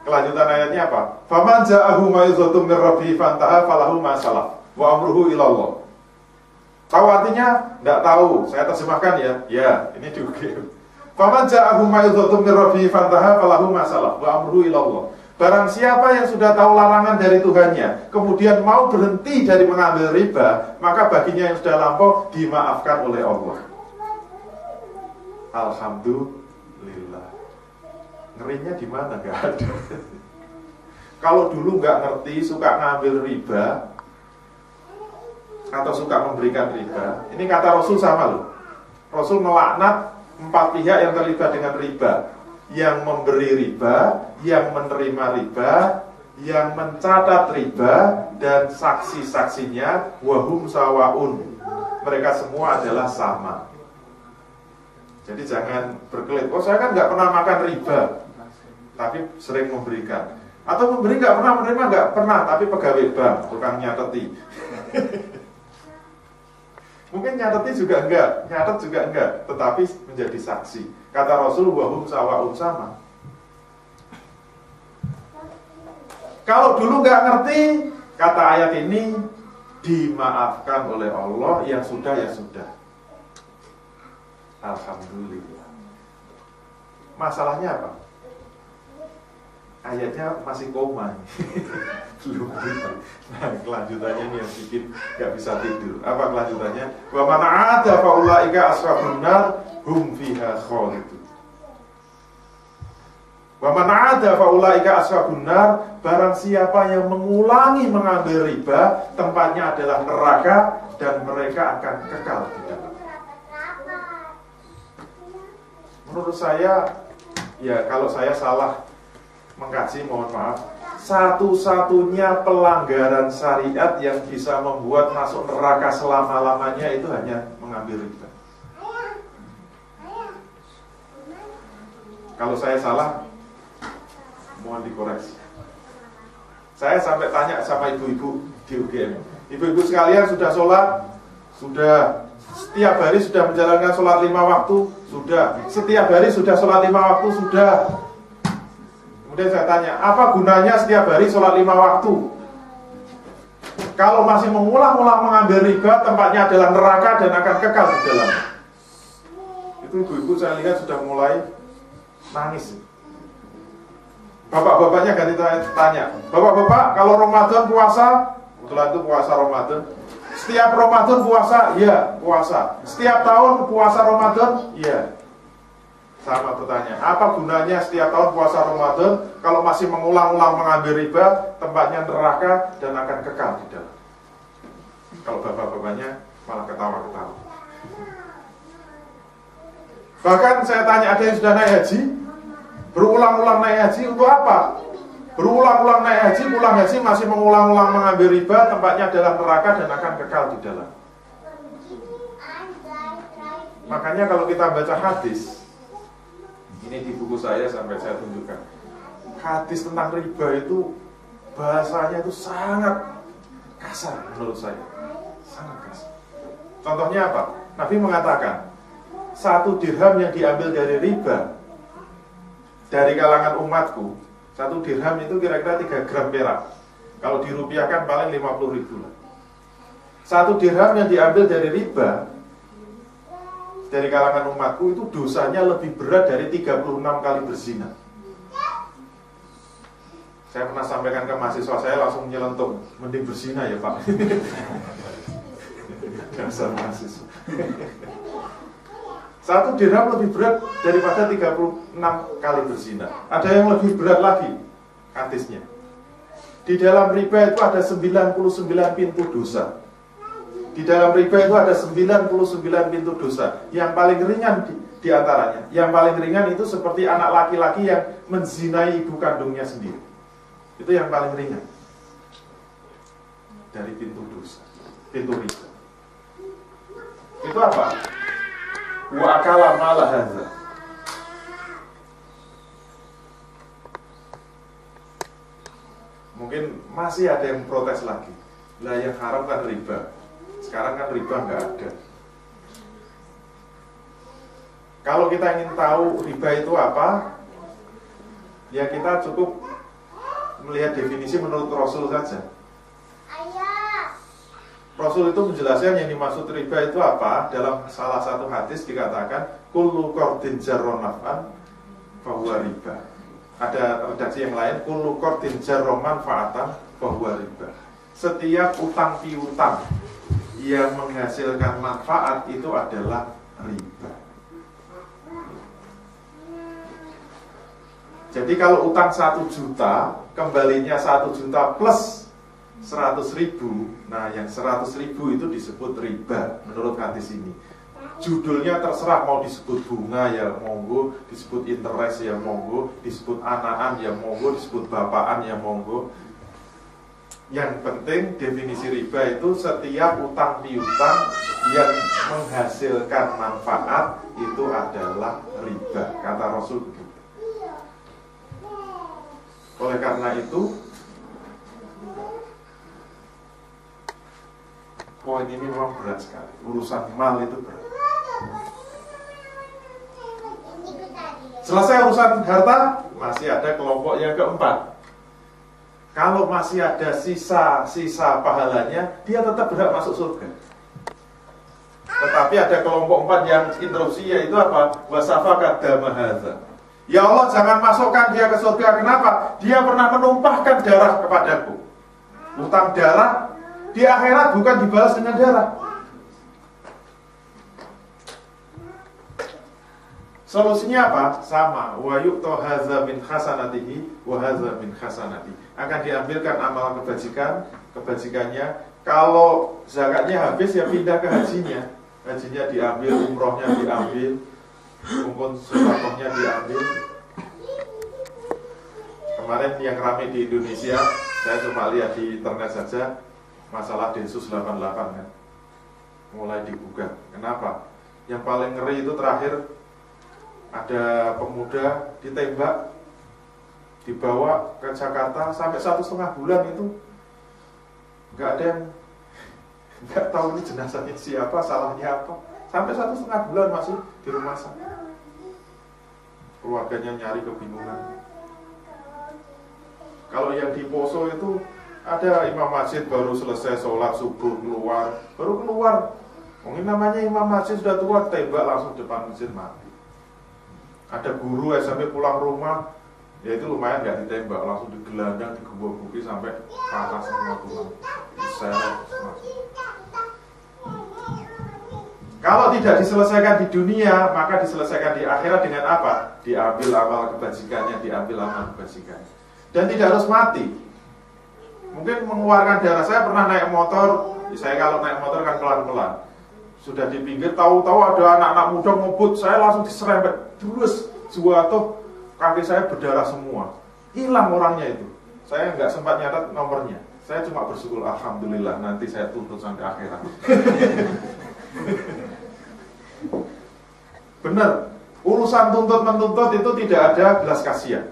Kelanjutan ayatnya apa? Faman ja'ahu ma'idhatum min rabbihi fantaha falahu ma salaf wa amruhu ilallah. Tahu artinya? Enggak tahu. Saya terjemahkan ya. Ya, ini juga. Faman ja'ahu ma'idhatum min rabbihi fantaha falahu ma salaf wa amruhu ilallah. Barang siapa yang sudah tahu larangan dari Tuhannya, kemudian mau berhenti dari mengambil riba, maka baginya yang sudah lampau dimaafkan oleh Allah. Alhamdulillah. Ngerinya di mana? Gak ada. Kalau dulu nggak ngerti, suka ngambil riba atau suka memberikan riba, ini kata Rasul sama loh. Rasul melaknat 4 pihak yang terlibat dengan riba: yang memberi riba, yang menerima riba, yang mencatat riba, dan saksi-saksinya wahum sawaun. Mereka semua adalah sama. Jadi jangan berkelit, oh saya kan nggak pernah makan riba, tapi sering memberikan. Atau memberi nggak pernah, menerima nggak pernah, tapi pegawai bank, tukang nyateti. Mungkin nyateti juga enggak, nyatet juga enggak, tetapi menjadi saksi. Kata Rasul, wahum sawaun, sama. Kalau dulu nggak ngerti, kata ayat ini dimaafkan oleh Allah, yang sudah ya sudah. Alhamdulillah. Masalahnya apa? Ayatnya masih koma. Belum gitu. Nah, kelanjutannya ini yang bikin gak bisa tidur. Apa kelanjutannya? Wa man 'ada fa ulaika ashabun nar hum fiha khalidun. Wa man 'ada fa ulaika ashabun nar, barang siapa yang mengulangi mengambil riba, tempatnya adalah neraka dan mereka akan kekal di dalam. Menurut saya, ya kalau saya salah mengkaji, mohon maaf. Satu-satunya pelanggaran syariat yang bisa membuat masuk neraka selama-lamanya itu hanya mengambil riba. Kalau saya salah, mohon dikoreksi. Saya sampai tanya sama ibu-ibu di UGM. Ibu-ibu sekalian sudah sholat? Sudah. Setiap hari sudah menjalankan sholat 5 waktu? Sudah. Setiap hari sudah sholat 5 waktu? Sudah. Kemudian saya tanya, apa gunanya setiap hari sholat 5 waktu? Kalau masih mengulang-ulang mengambil riba, tempatnya adalah neraka dan akan kekal di dalam. Itu ibu-ibu saya lihat sudah mulai nangis. Bapak-bapaknya ganti tanya, bapak-bapak kalau Ramadan puasa, kebetulan itu puasa Ramadan. Setiap Ramadan puasa? Iya, puasa. Setiap tahun puasa Ramadan? Iya. Sama pertanyaan, apa gunanya setiap tahun puasa Ramadan kalau masih mengulang-ulang mengambil riba, tempatnya neraka dan akan kekal di dalam. Kalau bapak-bapaknya malah ketawa-ketawa. Bahkan saya tanya, ada yang sudah naik haji? Berulang-ulang naik haji untuk apa? Berulang-ulang naik haji, pulang haji masih mengulang-ulang mengambil riba, tempatnya adalah neraka dan akan kekal di dalam. Makanya kalau kita baca hadis, ini di buku saya sampai saya tunjukkan, hadis tentang riba itu bahasanya itu sangat kasar menurut saya, sangat kasar. Contohnya apa? Nabi mengatakan 1 dirham yang diambil dari riba dari kalangan umatku, 1 dirham itu kira-kira 3 gram perak. Kalau dirupiahkan paling 50.000 lah. 1 dirham yang diambil dari riba dari kalangan umatku itu dosanya lebih berat dari 36 kali berzina. Saya pernah sampaikan ke mahasiswa saya, langsung nyelentuk, mending berzina ya Pak. Dasar mahasiswa. 1 dirham lebih berat daripada 36 kali berzina. Ada yang lebih berat lagi hadisnya. Di dalam riba itu ada 99 pintu dosa. Di dalam riba itu ada 99 pintu dosa. Yang paling ringan di antaranya, yang paling ringan itu seperti anak laki-laki yang menzinai ibu kandungnya sendiri. Itu yang paling ringan dari pintu dosa, pintu riba. Itu apa? Wa akala mala hadza. Mungkin masih ada yang protes lagi. Lah yang haram kan riba. Sekarang kan riba nggak ada. Kalau kita ingin tahu riba itu apa, ya kita cukup melihat definisi menurut Rasul saja. Rasul itu menjelaskan yang dimaksud riba itu apa. Dalam salah satu hadis dikatakan kullu qardin jarra naf'an fahuwa riba. Ada redaksi yang lain, kullu qardin jarra manfaatan fahuwa riba. Setiap utang piutang yang menghasilkan manfaat itu adalah riba. Jadi kalau utang 1 juta, kembalinya 1 juta plus 100.000, nah yang 100.000 itu disebut riba menurut hadis ini. Judulnya terserah, mau disebut bunga ya monggo, disebut interest ya monggo, disebut anaan ya monggo, disebut bapaan ya monggo. Yang penting definisi riba itu setiap utang piutang yang menghasilkan manfaat itu adalah riba, kata Rasul begitu. Oleh karena itu, poin ini memang berat sekali. Urusan mal itu berat. Selesai urusan harta, masih ada kelompok yang keempat. Kalau masih ada sisa-sisa pahalanya, dia tetap berhak masuk surga. Tetapi ada kelompok 4 yang interupsi, yaitu apa? Wasafaqad damahadza. Ya Allah, jangan masukkan dia ke surga. Kenapa? Dia pernah menumpahkan darah kepadaku. Utang darah di akhirat bukan dibalas dengan darah. Solusinya apa? Sama. Wa yu'ta hadza min hasanatihi wa hadza min hasanati. Akan diambilkan amal kebajikannya. Kalau zakatnya habis ya pindah ke hajinya. Hajinya diambil, umrohnya diambil, mungkin sedekahnya diambil. Kemarin yang ramai di Indonesia, saya cuma lihat di internet saja, masalah Densus 88 kan, mulai digugat. Kenapa? Yang paling ngeri itu terakhir ada pemuda ditembak, dibawa ke Jakarta sampai 1,5 bulan itu nggak ada yang nggak tahu ini jenazahnya siapa, salahnya apa. Sampai 1,5 bulan masih di rumah sakit. Keluarganya nyari kebingungan. Kalau yang di Poso itu ada imam masjid baru selesai sholat subuh baru keluar. Mungkin namanya imam masjid sudah tua, tembak langsung depan masjid mati. Ada guru SMP pulang rumah, ya itu lumayan nggak ditembak, langsung digelandang, digebuk-gebuki sampai patah semua tulang. Kalau tidak diselesaikan di dunia, maka diselesaikan di akhirat dengan apa? Diambil amal kebajikannya, diambil amal kebajikannya. Dan tidak harus mati. Mungkin mengeluarkan darah. Saya pernah naik motor, saya kalau naik motor kan pelan-pelan. Sudah di pinggir, tahu-tahu ada anak-anak muda ngebut, saya langsung diserempet. Terus jatuh, kaki saya berdarah semua. Hilang orangnya itu. Saya nggak sempat nyatat nomornya. Saya cuma bersyukur, alhamdulillah, nanti saya tuntut sampai akhirat. Benar, urusan tuntut-menuntut itu tidak ada belas kasihan.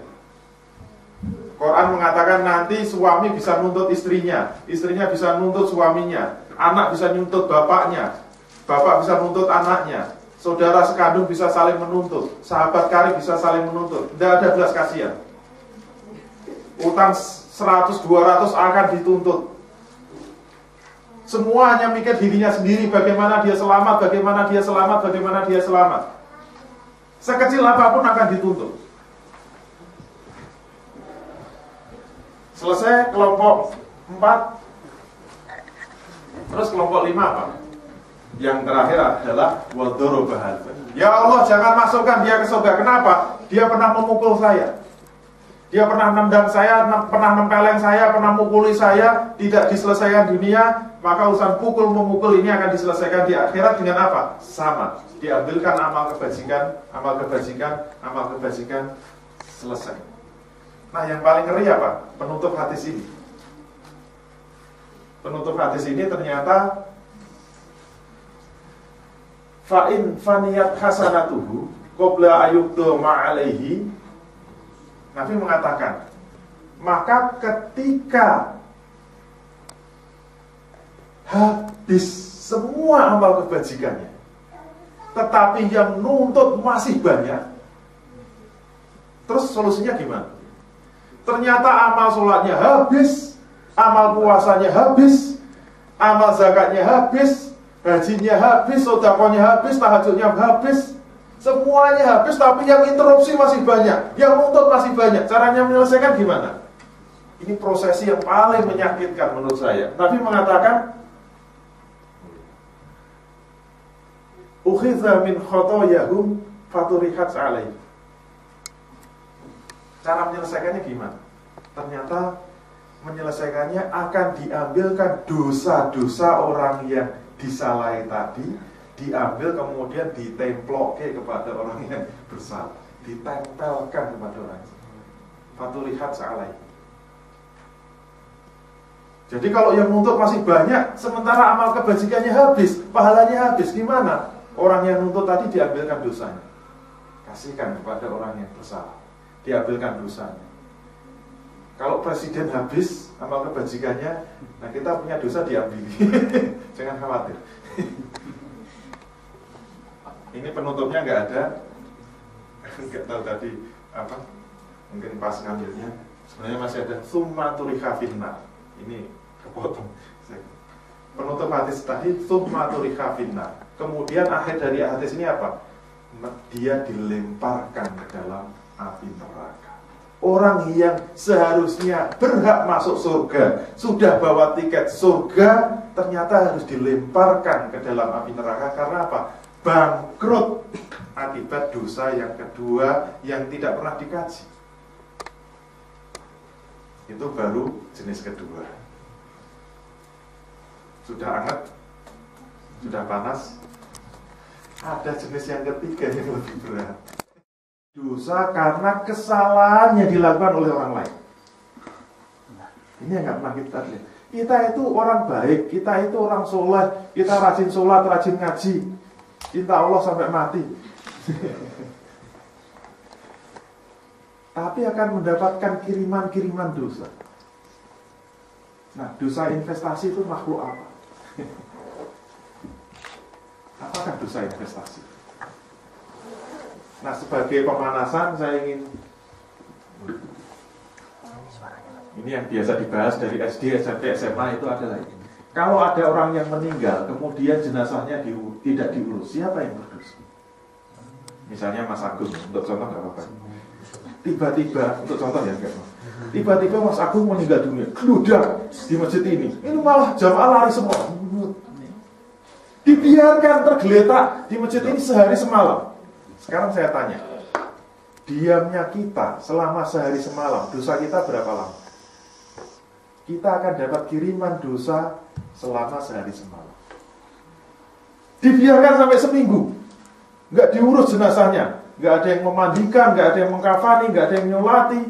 Quran mengatakan nanti suami bisa nuntut istrinya, istrinya bisa nuntut suaminya, anak bisa nuntut bapaknya, bapak bisa nuntut anaknya, saudara sekandung bisa saling menuntut, sahabat karib bisa saling menuntut. Tidak ada belas kasihan. Utang 100-200 akan dituntut. Semua hanya mikir dirinya sendiri, bagaimana dia selamat, bagaimana dia selamat, bagaimana dia selamat. Sekecil apapun akan dituntut. Selesai kelompok 4. Terus kelompok 5 apa? Yang terakhir adalah wadorobahat. Ya Allah, jangan masukkan dia ke surga. Kenapa? Dia pernah memukul saya. Dia pernah nendang saya, pernah nempeleng saya, pernah mukuli saya, tidak diselesaikan dunia, maka urusan pukul memukul ini akan diselesaikan di akhirat dengan apa? Sama. Diambilkan amal kebajikan, selesai. Nah, yang paling ngeri apa? Penutup hadis ini. Penutup hadis ini ternyata fa'in faniyat hasanatuhu qabla ayyubdu ma'alaihi. Nabi mengatakan, maka ketika habis semua amal kebajikannya, tetapi yang nuntut masih banyak, terus solusinya gimana? Ternyata amal sholatnya habis, amal puasanya habis, amal zakatnya habis, hajinya habis, sedekahnya habis, tahajudnya habis, semuanya habis, tapi yang interupsi masih banyak, yang nuntut masih banyak. Caranya menyelesaikan gimana? Ini prosesi yang paling menyakitkan menurut saya. Nabi mengatakan, ukhidha min khotoyahum faturihat alaih. Cara menyelesaikannya gimana? Ternyata menyelesaikannya akan diambilkan dosa-dosa orang yang disalahi tadi, diambil kemudian ditemploke kepada orang yang bersalah, ditempelkan kepada orang. Faturihat alaih. Jadi kalau yang nuntut masih banyak, sementara amal kebajikannya habis, pahalanya habis, gimana? Orang yang nuntut tadi diambilkan dosanya, kasihkan kepada orang yang bersalah, diambilkan dosanya. Kalau presiden habis amal kebajikannya, nah kita punya dosa diambil. Jangan khawatir. Ini penutupnya nggak ada. Nggak tahu tadi apa, mungkin pas ngambilnya sebenarnya masih ada summa turikha finnar. Ini kepotong. Penutup hadis tadi summa turikha finnar. Kemudian akhir dari hadis ini apa? Dia dilemparkan ke dalam api neraka. Orang yang seharusnya berhak masuk surga, sudah bawa tiket surga, ternyata harus dilemparkan ke dalam api neraka. Karena apa? Bangkrut akibat dosa yang kedua yang tidak pernah dikaji. Itu baru jenis kedua. Sudah hangat, sudah panas. Ada jenis yang ketiga yang lebih berat. Dosa karena kesalahan yang dilakukan oleh orang lain. Ini yang gak pernah kita lihat. Kita itu orang baik, kita itu orang soleh, kita rajin sholat, rajin ngaji, cinta Allah sampai mati. Tapi akan mendapatkan kiriman-kiriman dosa. Nah, dosa investasi itu makhluk apa? Apakah dosa investasi? Nah, sebagai pemanasan saya ingin, ini yang biasa dibahas dari SD, SMP, SMA itu adalah ini. Kalau ada orang yang meninggal, kemudian jenazahnya tidak diurus, siapa yang berdosa? Misalnya Mas Agung, untuk contoh nggak apa-apa. Tiba-tiba, untuk contoh ya, tiba-tiba Mas Agung meninggal dunia, geludak di masjid ini malah jamaah lari semua. Dibiarkan tergeletak di masjid ini sehari semalam. Sekarang saya tanya, diamnya kita selama sehari semalam, dosa kita berapa lama? Kita akan dapat kiriman dosa selama sehari semalam. Dibiarkan sampai seminggu, nggak diurus jenazahnya, nggak ada yang memandikan, nggak ada yang mengkafani, nggak ada yang nyolati,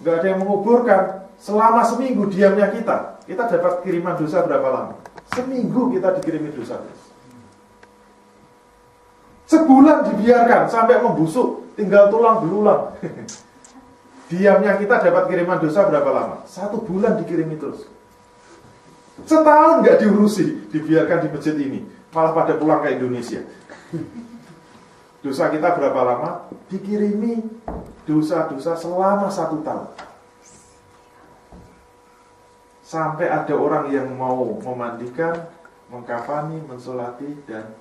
nggak ada yang menguburkan. Selama seminggu diamnya kita dapat kiriman dosa berapa lama? Seminggu kita dikirimi dosa. Sebulan dibiarkan sampai membusuk, tinggal tulang belulang. Diamnya kita dapat kiriman dosa berapa lama? 1 bulan dikirimi terus. Setahun nggak diurusi, dibiarkan di masjid ini, malah pada pulang ke Indonesia. Dosa kita berapa lama? Dikirimi dosa-dosa selama 1 tahun. Sampai ada orang yang mau memandikan, mengkafani, mensolati, dan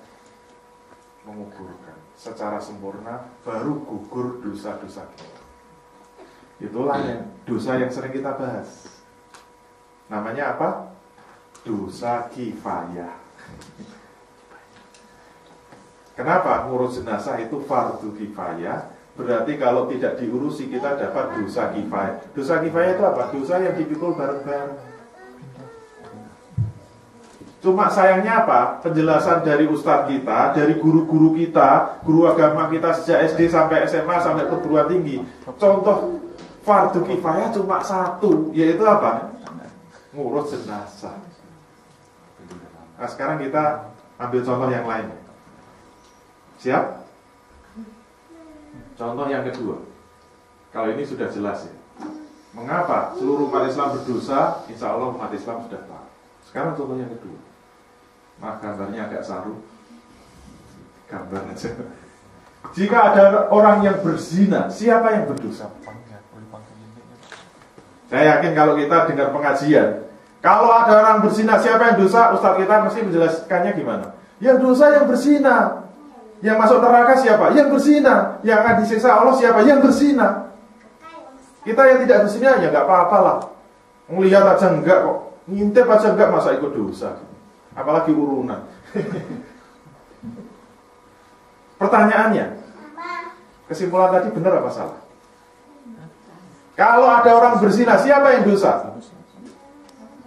menguburkan secara sempurna, baru gugur dosa-dosa kita. Itulah yang dosa yang sering kita bahas. Namanya apa? Dosa kifayah. Kenapa ngurus jenazah itu fardu kifayah? berarti kalau tidak diurusi kita dapat dosa kifayah. Dosa kifayah itu apa? Dosa yang dipikul bareng-bareng. Cuma sayangnya apa? Penjelasan dari ustadz kita, dari guru-guru kita, guru agama kita sejak SD sampai SMA sampai perguruan tinggi. Contoh fardu kifayah cuma satu, yaitu apa? Ngurus jenazah. Nah, sekarang kita ambil contoh yang lain. Siap? Contoh yang kedua. Kalau ini sudah jelas ya. Mengapa seluruh umat Islam berdosa? Insya Allah umat Islam sudah tahu. Sekarang contoh yang kedua. Nah, gambarnya agak saru. Gambar aja. Jika ada orang yang berzina, siapa yang berdosa? Saya yakin kalau kita dengar pengajian, kalau ada orang berzina, siapa yang dosa? Ustaz kita mesti menjelaskannya gimana? Yang dosa yang berzina. Yang masuk neraka siapa? Yang berzina. Yang akan disiksa Allah siapa? Yang berzina. Kita yang tidak berzina ya nggak apa-apa lah. Melihat aja enggak kok. Ngintip aja enggak, masa ikut dosa. Apalagi urunan. Pertanyaannya, kesimpulan tadi benar apa salah? Kalau ada orang berzina, siapa yang dosa?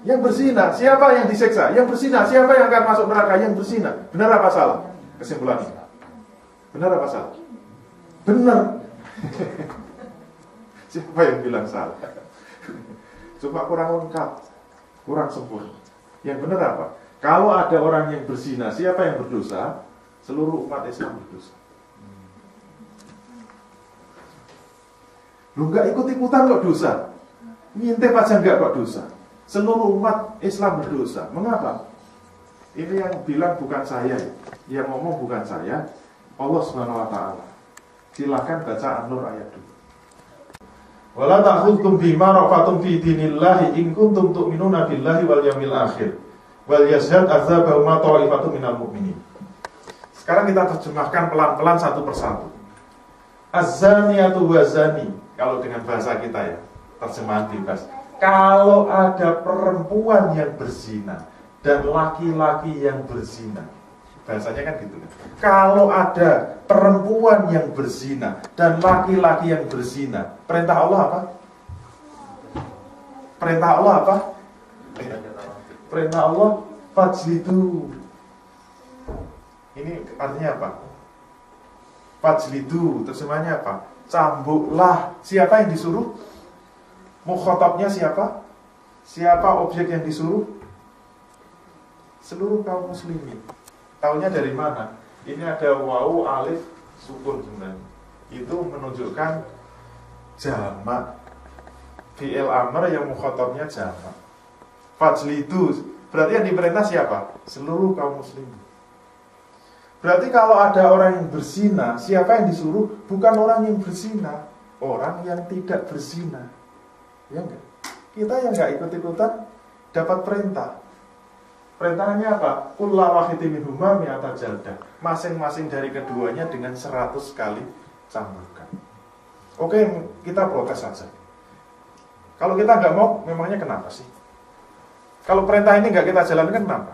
Yang berzina. Siapa yang disiksa? Yang berzina. Siapa yang akan masuk neraka? Yang berzina. Benar apa salah? Kesimpulannya, benar apa salah? Benar. Siapa yang bilang salah? Cuma kurang lengkap, kurang sempurna. Yang benar apa? Kalau ada orang yang berzina, siapa yang berdosa? Seluruh umat Islam berdosa. Lu nggak ikut-ikutan kok dosa. Ngintip aja nggak kok dosa. Seluruh umat Islam berdosa. Mengapa? Ini yang bilang bukan saya, yang ngomong bukan saya, Allah Subhanahu wa taala. Silakan baca An-Nur ayat 2. Wala ta'khudhukum bima rafatum fi dinillahi in kuntum tu'minuna billahi wal yawmil akhir. Wal yashhad azabahuma ta'ifatun minal mu'minin. Sekarang kita terjemahkan pelan-pelan satu persatu. Az-zaniyatu wazani, kalau dengan bahasa kita ya, terjemahan bebas. Kalau ada perempuan yang berzina dan laki-laki yang berzina, bahasanya kan gitu kan. Kalau ada perempuan yang berzina dan laki-laki yang berzina, perintah Allah apa? Perintah Allah apa? Perintah Allah fajlidu. Ini artinya apa? Fajlidu, terjemahnya apa? Cambuklah. Siapa yang disuruh? Mukhatabnya siapa? Siapa objek yang disuruh? Seluruh kaum muslimin. Taunya dari mana? Ini ada wawu, alif, sukun sebenarnya. Itu menunjukkan jamak. Fi'il amr yang mukhatabnya jamak. Fajlidu, berarti yang diperintah siapa? Seluruh kaum muslimin. Berarti kalau ada orang yang berzina, siapa yang disuruh? Bukan orang yang berzina, orang yang tidak berzina. Ya enggak? Kita yang enggak ikut-ikutan dapat perintah. Perintahnya apa? Kullu wahidin minhuma mi'ata jaldah. Masing-masing dari keduanya dengan 100 kali cambukan. Oke, kita protes saja. Kalau kita enggak mau, memangnya kenapa sih? Kalau perintah ini enggak kita jalankan, kenapa?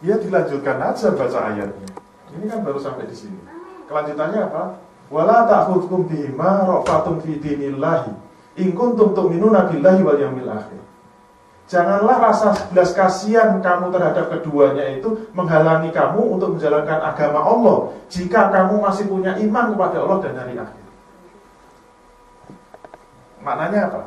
Ya dilanjutkan aja baca ayatnya. Ini kan baru sampai di sini. Kelanjutannya apa? Wala ta'khudhukum bihima rafatun fi dinillahi in kuntum tu'minuna billahi wal yawmil akhir. Janganlah rasa belas kasihan kamu terhadap keduanya itu menghalangi kamu untuk menjalankan agama Allah jika kamu masih punya iman kepada Allah dan hari akhir. Maknanya apa?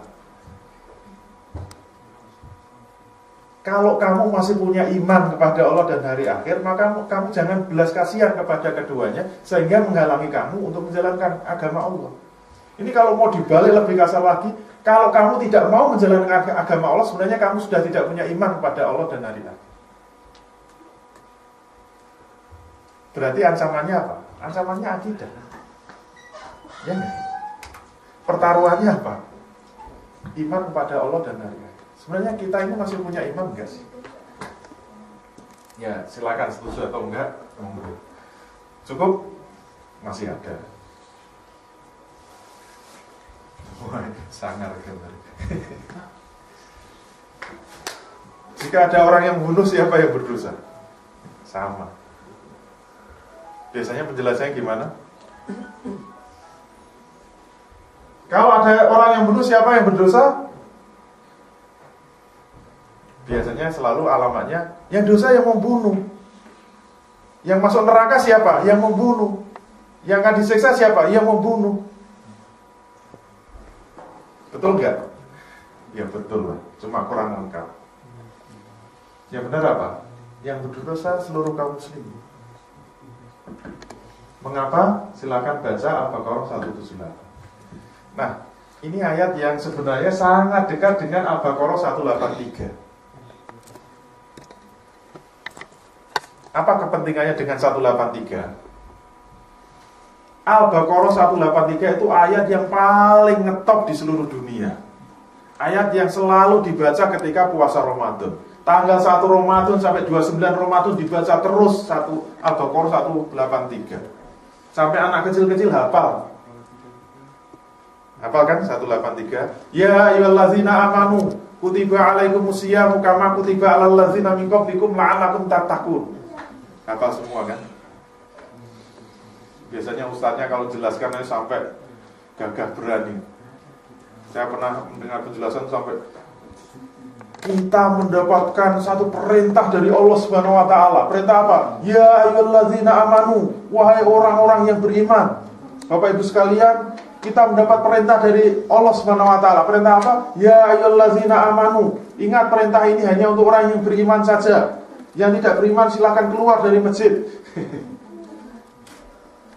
Kalau kamu masih punya iman kepada Allah dan hari akhir, maka kamu jangan belas kasihan kepada keduanya sehingga menghalangi kamu untuk menjalankan agama Allah. Ini kalau mau dibalik lebih kasar lagi, kalau kamu tidak mau menjalankan agama Allah, sebenarnya kamu sudah tidak punya iman kepada Allah dan hari akhir. Berarti ancamannya apa? Ancamannya akidah. Ya enggak? Pertaruhannya apa? Iman kepada Allah dan hari akhir. Sebenarnya kita ini masih punya iman enggak sih? Ya, silakan setuju atau enggak. Cukup? Masih ada. Wah, sangar gambar. Jika ada orang yang bunuh, siapa yang berdosa? Sama. Biasanya penjelasannya gimana? Kalau ada orang yang bunuh, siapa yang berdosa? Biasanya selalu alamatnya yang dosa yang membunuh. Yang masuk neraka siapa? Yang membunuh. Yang akan disiksa siapa? Yang membunuh. Betul enggak? Ya betul lah, cuma kurang lengkap. Yang benar apa? Yang berdosa seluruh kaum muslim. Mengapa? Silakan baca Al-Baqarah 178. Nah, ini ayat yang sebenarnya sangat dekat dengan Al-Baqarah 183. Apa kepentingannya dengan 183? Al-Baqarah 183 itu ayat yang paling ngetop di seluruh dunia. Ayat yang selalu dibaca ketika puasa Ramadan. Tanggal 1 Ramadan sampai 29 Ramadan dibaca terus Al-Baqarah 183. Sampai anak kecil-kecil hafal. Hafal kan 183? Ya ayyuhallazina amanu kutiba alaikumusyiyamu kama kutiba alal ladzina min qablikum la'allakum tattaqun. Hafal semua kan? Biasanya ustaznya kalau jelaskan sampai gagah berani. Saya pernah mendengar penjelasan sampai kita mendapatkan satu perintah dari Allah Subhanahu wa taala. Perintah apa? Ya ayyuhallazina amanu, wahai orang-orang yang beriman. Bapak Ibu sekalian, kita mendapat perintah dari Allah Subhanahu wa taala. Perintah apa? Ya ayyuhallazina amanu. Ingat, perintah ini hanya untuk orang yang beriman saja. Yang tidak beriman silakan keluar dari masjid.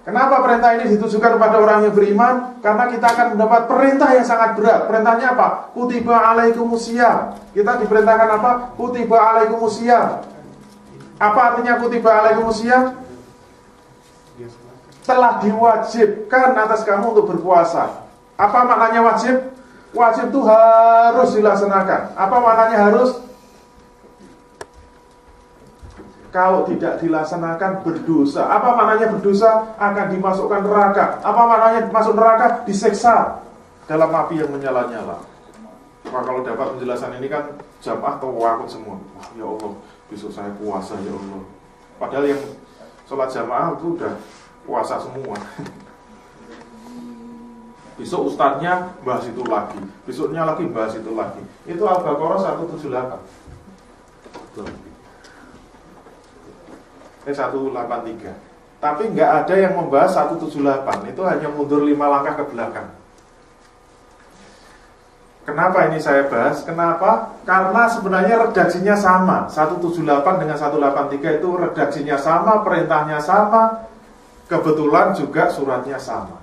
Kenapa perintah ini ditujukan kepada orang yang beriman? Karena kita akan mendapat perintah yang sangat berat. Perintahnya apa? Kutiba alaikumusiyam. Kita diperintahkan apa? Kutiba alaikumusiyam. Apa artinya kutiba alaikumusiyam? Telah diwajibkan atas kamu untuk berpuasa. Apa maknanya wajib? Wajib itu harus dilaksanakan. Apa maknanya harus? Kalau tidak dilaksanakan berdosa. Apa maknanya berdosa? Akan dimasukkan neraka. Apa maknanya masuk neraka? Diseksa dalam api yang menyala-nyala. Maka kalau dapat penjelasan ini kan jamaah tawakut semua. Wah, ya Allah, besok saya puasa ya Allah. Padahal yang sholat jamaah itu udah puasa semua. Besok ustadznya bahas itu lagi, besoknya lagi bahas itu lagi. Itu Al-Baqarah 178. Betul. 183. Tapi nggak ada yang membahas 178. Itu hanya mundur 5 langkah ke belakang. Kenapa ini saya bahas? Kenapa? Karena sebenarnya redaksinya sama. 178 dengan 183 itu redaksinya sama, perintahnya sama. Kebetulan juga suratnya sama.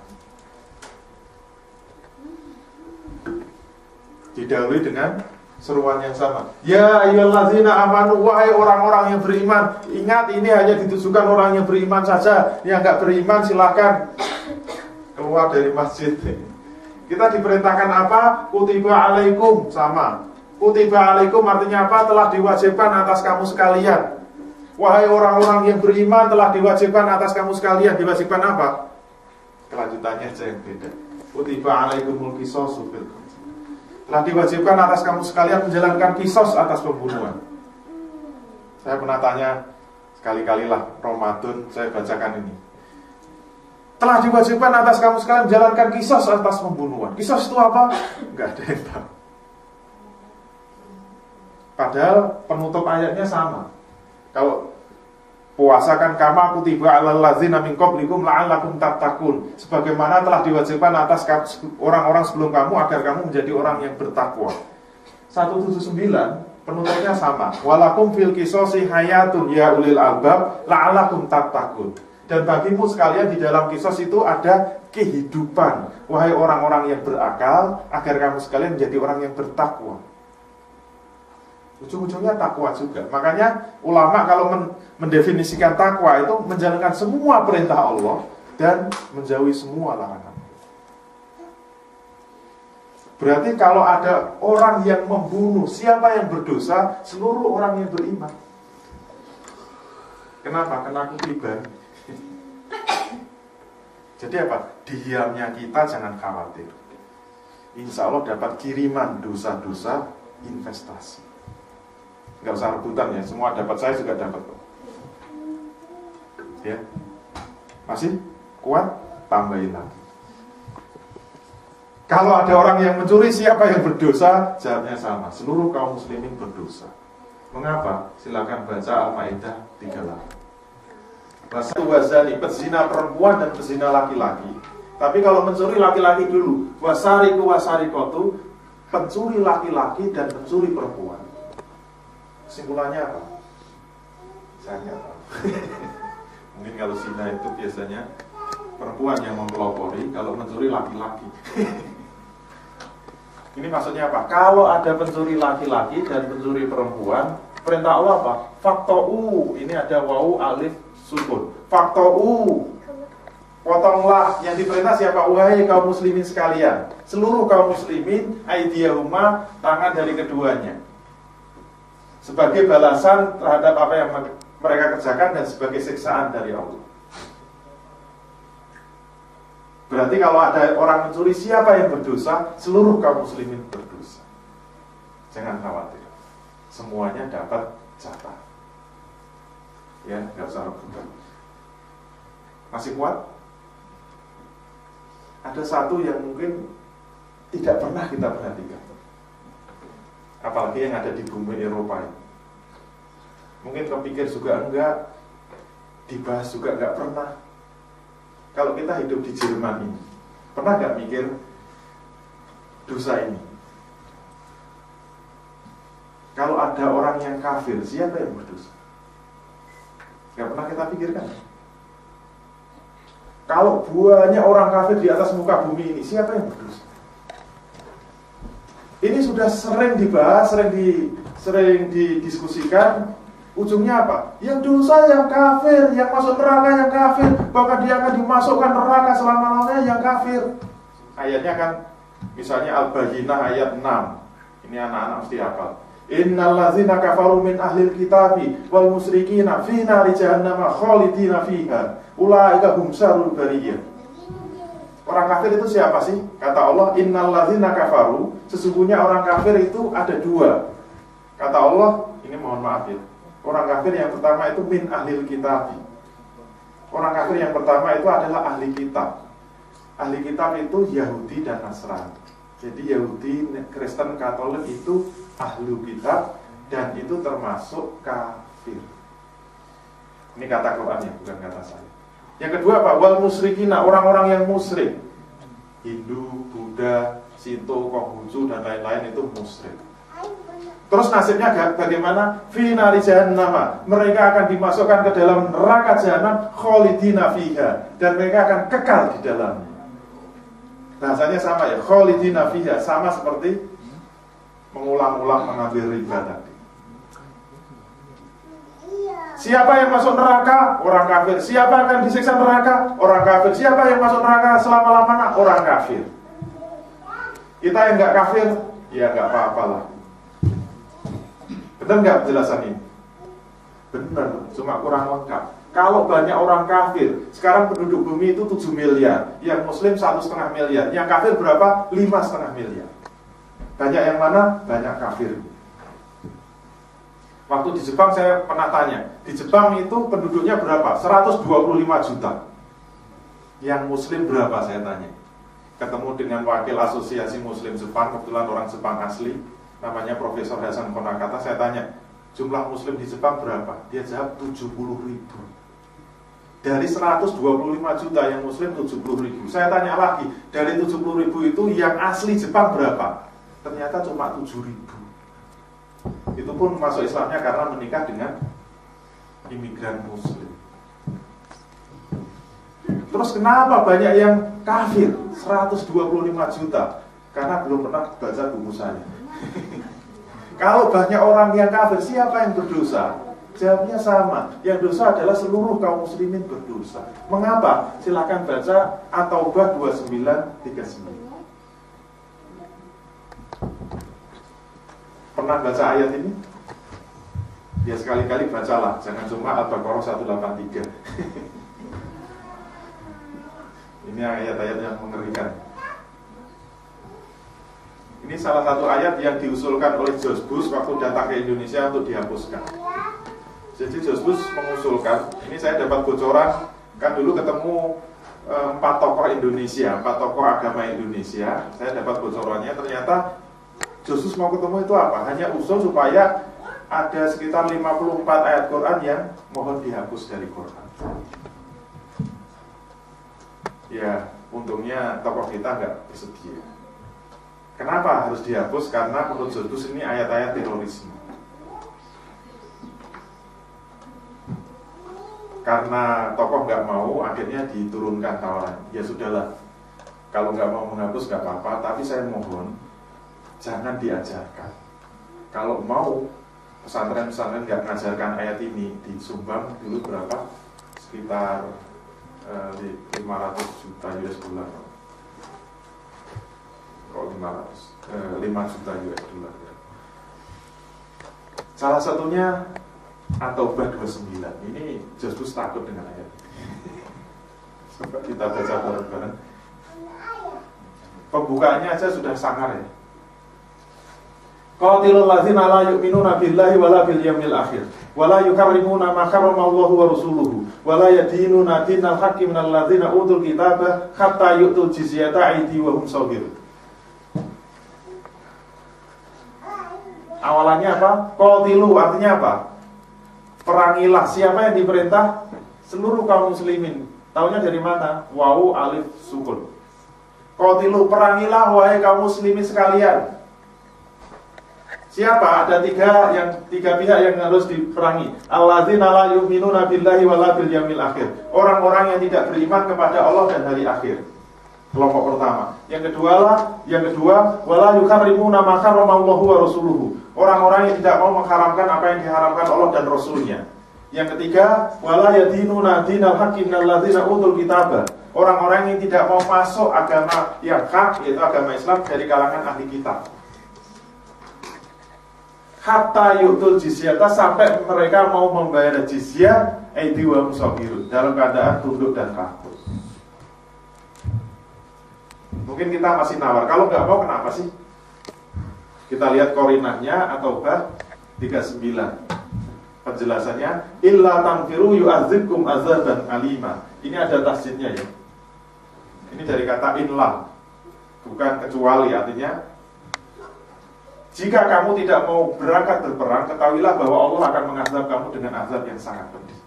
Didahului dengan seruan yang sama. Ya ayyuhallazina amanu, wahai orang-orang yang beriman. Ingat, ini hanya ditujukan orang yang beriman saja. Yang enggak beriman silakan keluar dari masjid. Kita diperintahkan apa? Kutiba alaikum, sama. Kutiba alaikum artinya apa? Telah diwajibkan atas kamu sekalian. Wahai orang-orang yang beriman, telah diwajibkan atas kamu sekalian. Diwajibkan apa? Kelanjutannya aja yang beda. Kutiba alaikumul qisasu fil qatl. Telah diwajibkan atas kamu sekalian menjalankan kisos atas pembunuhan. Saya pernah tanya sekali-kali lah Ramadan, saya bacakan ini. Telah diwajibkan atas kamu sekalian menjalankan kisos atas pembunuhan. Kisos itu apa? Enggak ada yang tahu. Padahal penutup ayatnya sama. Kalau puasa kan kama kutiba alal ladzina min qablikum la'allakum tattaqun. Sebagaimana telah diwajibkan atas orang-orang sebelum kamu agar kamu menjadi orang yang bertakwa. 179 penutupnya sama. Walakum fil qisasi hayatun ya ulil albab la'allakum tattaqun. Dan bagimu sekalian di dalam kisos itu ada kehidupan, wahai orang-orang yang berakal, agar kamu sekalian menjadi orang yang bertakwa. Ujung-ujungnya takwa juga. Makanya ulama kalau mendefinisikan takwa itu menjalankan semua perintah Allah dan menjauhi semua larangan. Berarti kalau ada orang yang membunuh, siapa yang berdosa? Seluruh orang yang beriman. Kenapa? Kena kutiban. Jadi apa? Diamnya kita jangan khawatir. Insya Allah dapat kiriman dosa-dosa investasi. Gak usah rebutan ya, semua dapat, saya juga dapat. Ya, masih kuat, tambahin lagi. Kalau ada orang yang mencuri, siapa yang berdosa? Jawabnya sama, seluruh kaum muslimin berdosa. Mengapa? Silakan baca Al-Maidah 38. Satu wazani, pezina perempuan dan pezina laki-laki. Tapi kalau mencuri laki-laki dulu, wasariku wasarikotu, pencuri laki-laki dan pencuri perempuan. Kesimpulannya apa? Saya nggak tahu. Mungkin kalau zina itu biasanya perempuan yang mempelopori, kalau mencuri laki-laki. Ini maksudnya apa? Kalau ada pencuri laki-laki dan pencuri perempuan, perintah Allah apa? Fakto'u, ini ada wawu alif sukun. Fakto'u, potonglah. Yang diperintah siapa? Wahai kaum muslimin sekalian, seluruh kaum muslimin, aidiyahuma, tangan dari keduanya, sebagai balasan terhadap apa yang mereka kerjakan dan sebagai siksaan dari Allah. Berarti kalau ada orang mencuri, siapa yang berdosa? Seluruh kaum muslimin berdosa. Jangan khawatir, semuanya dapat jatah. Ya, nggak usah rebutan. Masih kuat? Ada satu yang mungkin tidak pernah kita perhatikan, apalagi yang ada di bumi Eropa ini. Mungkin kepikir juga enggak, dibahas juga enggak pernah. Kalau kita hidup di Jerman ini, pernah enggak mikir dosa ini? Kalau ada orang yang kafir, siapa yang berdosa? Enggak pernah kita pikirkan. Kalau banyak orang kafir di atas muka bumi ini, siapa yang berdosa? Ini sudah sering dibahas, sering didiskusikan. Ujungnya apa? Yang dosa yang kafir, yang masuk neraka yang kafir, bahkan dia akan dimasukkan neraka selama-lamanya yang kafir. Ayatnya kan, misalnya Al-Bayyinah ayat 6. Ini anak-anak mesti hafal. Innal ladzina kafaru min ahlil kitabi wal musyrikina fi nari jahannam khalidina fiha ulaika hum syarrul bariyah. Orang kafir itu siapa sih? Kata Allah, innal ladzina kafaru, sesungguhnya orang kafir itu ada dua. Kata Allah, ini mohon maaf ya, orang kafir yang pertama itu min ahlil kitab. Orang kafir yang pertama itu adalah ahli kitab. Ahli kitab itu Yahudi dan Nasrani. Jadi Yahudi, Kristen, Katolik itu ahlu kitab, dan itu termasuk kafir. Ini kata Qurannya, bukan kata saya. Yang kedua apa? Wal musyrikina, orang-orang yang musyrik. Hindu, Buddha, Shinto, Konghucu dan lain-lain itu musyrik. Terus nasibnya bagaimana? Fi nari jahannam, mereka akan dimasukkan ke dalam neraka jahanam khalidina fiha, dan mereka akan kekal di dalamnya. Bahasanya sama ya, khalidina fiha, sama seperti mengulang-ulang mengambil riba tadi. Siapa yang masuk neraka? Orang kafir. Siapa yang akan disiksa neraka? Orang kafir. Siapa yang masuk neraka selama-lamanya? Orang kafir. Kita yang nggak kafir, ya nggak apa-apalah. Benar nggak penjelasan ini? Benar, cuma kurang lengkap. Kalau banyak orang kafir, sekarang penduduk bumi itu 7 miliar, yang muslim 1,5 miliar, yang kafir berapa? 5,5 miliar. Banyak yang mana? Banyak kafir. Waktu di Jepang saya pernah tanya, di Jepang itu penduduknya berapa? 125 juta. Yang muslim berapa saya tanya? Ketemu dengan wakil asosiasi muslim Jepang, kebetulan orang Jepang asli, namanya Profesor Hasan Konakata. Saya tanya, jumlah muslim di Jepang berapa? Dia jawab 70 ribu. Dari 125 juta yang muslim 70 ribu. Saya tanya lagi, dari 70 ribu itu yang asli Jepang berapa? Ternyata cuma 7 ribu. Itu pun masuk Islamnya karena menikah dengan imigran muslim. Terus kenapa banyak yang kafir? 125 juta. Karena belum pernah baca buku saya. Kalau banyak orang yang kafir, siapa yang berdosa? Jawabnya sama. Yang dosa adalah seluruh kaum muslimin berdosa. Mengapa? Silakan baca At-Taubah 29:39. Pernah baca ayat ini? Ya sekali-kali bacalah, jangan cuma Al-Baqarah 183. Ini ayat-ayat yang mengerikan. Ini salah satu ayat yang diusulkan oleh George Bush waktu datang ke Indonesia untuk dihapuskan. Jadi George Bush mengusulkan, ini saya dapat bocoran, kan dulu ketemu 4 tokoh Indonesia, 4 tokoh agama Indonesia. Saya dapat bocorannya, ternyata Josus mau ketemu itu apa? Hanya usul supaya ada sekitar 54 ayat Quran yang mohon dihapus dari Quran. Ya, untungnya tokoh kita nggak bersedia. Kenapa harus dihapus? Karena menurut Josus ini ayat-ayat terorisme. Karena tokoh nggak mau, akhirnya diturunkan tawaran. Ya sudahlah, kalau nggak mau menghapus nggak apa-apa, tapi saya mohon jangan diajarkan. Kalau mau pesantren-pesantren nggak mengajarkan ayat ini, disumbang dulu berapa? Sekitar 500 juta US dollar. Kok 5 juta US dollar ya. Salah satunya At-Taubah 29. Ini Josus takut dengan ayat. Coba kita baca bareng-bareng. Pembukaannya aja sudah sangar ya. Qatilul ladzina la yu'minuna billahi wala bil yaumil akhir wala yuharrimuna ma harramallahu wa rasuluhu wala yadinuna dinal haqqi minal ladzina utul kitaba hatta yu'tul jizyata aidi wa hum saghirun. Awalannya apa? Qatilu artinya apa? Perangilah. Siapa yang diperintah? Seluruh kaum muslimin. Taunya dari mana? Wawu alif sukun. Qatilu, perangilah wahai kaum muslimin sekalian. Siapa? Ada tiga pihak yang harus diperangi. Alladzina la yu'minuna billahi wala bil yaumil akhir. Orang-orang yang tidak beriman kepada Allah dan hari akhir. Kelompok pertama. Yang kedua, wala yuharrimuna ma harramallahu wa rasuluhu. Orang-orang yang tidak mau mengharamkan apa yang diharamkan Allah dan Rasulnya. Yang ketiga, wala yadinuna dinal haqqi minal ladzina utul kitaba. Orang-orang yang tidak mau masuk agama yang hak, yaitu agama Islam, dari kalangan ahli kitab. Hatta yu'tul jizyata, sampai mereka mau membayar jizyah aidi wa musafirun, dalam keadaan tunduk dan patuh. Mungkin kita masih nawar. Kalau nggak mau kenapa sih? Kita lihat korinahnya At-Taubah 39. Penjelasannya, illa tanfiru yu'adzibkum azaban alima. Ini ada tasdidnya ya. Ini dari kata inlah, bukan kecuali. Artinya, jika kamu tidak mau berangkat berperang, ketahuilah bahwa Allah akan mengazab kamu dengan azab yang sangat pedih.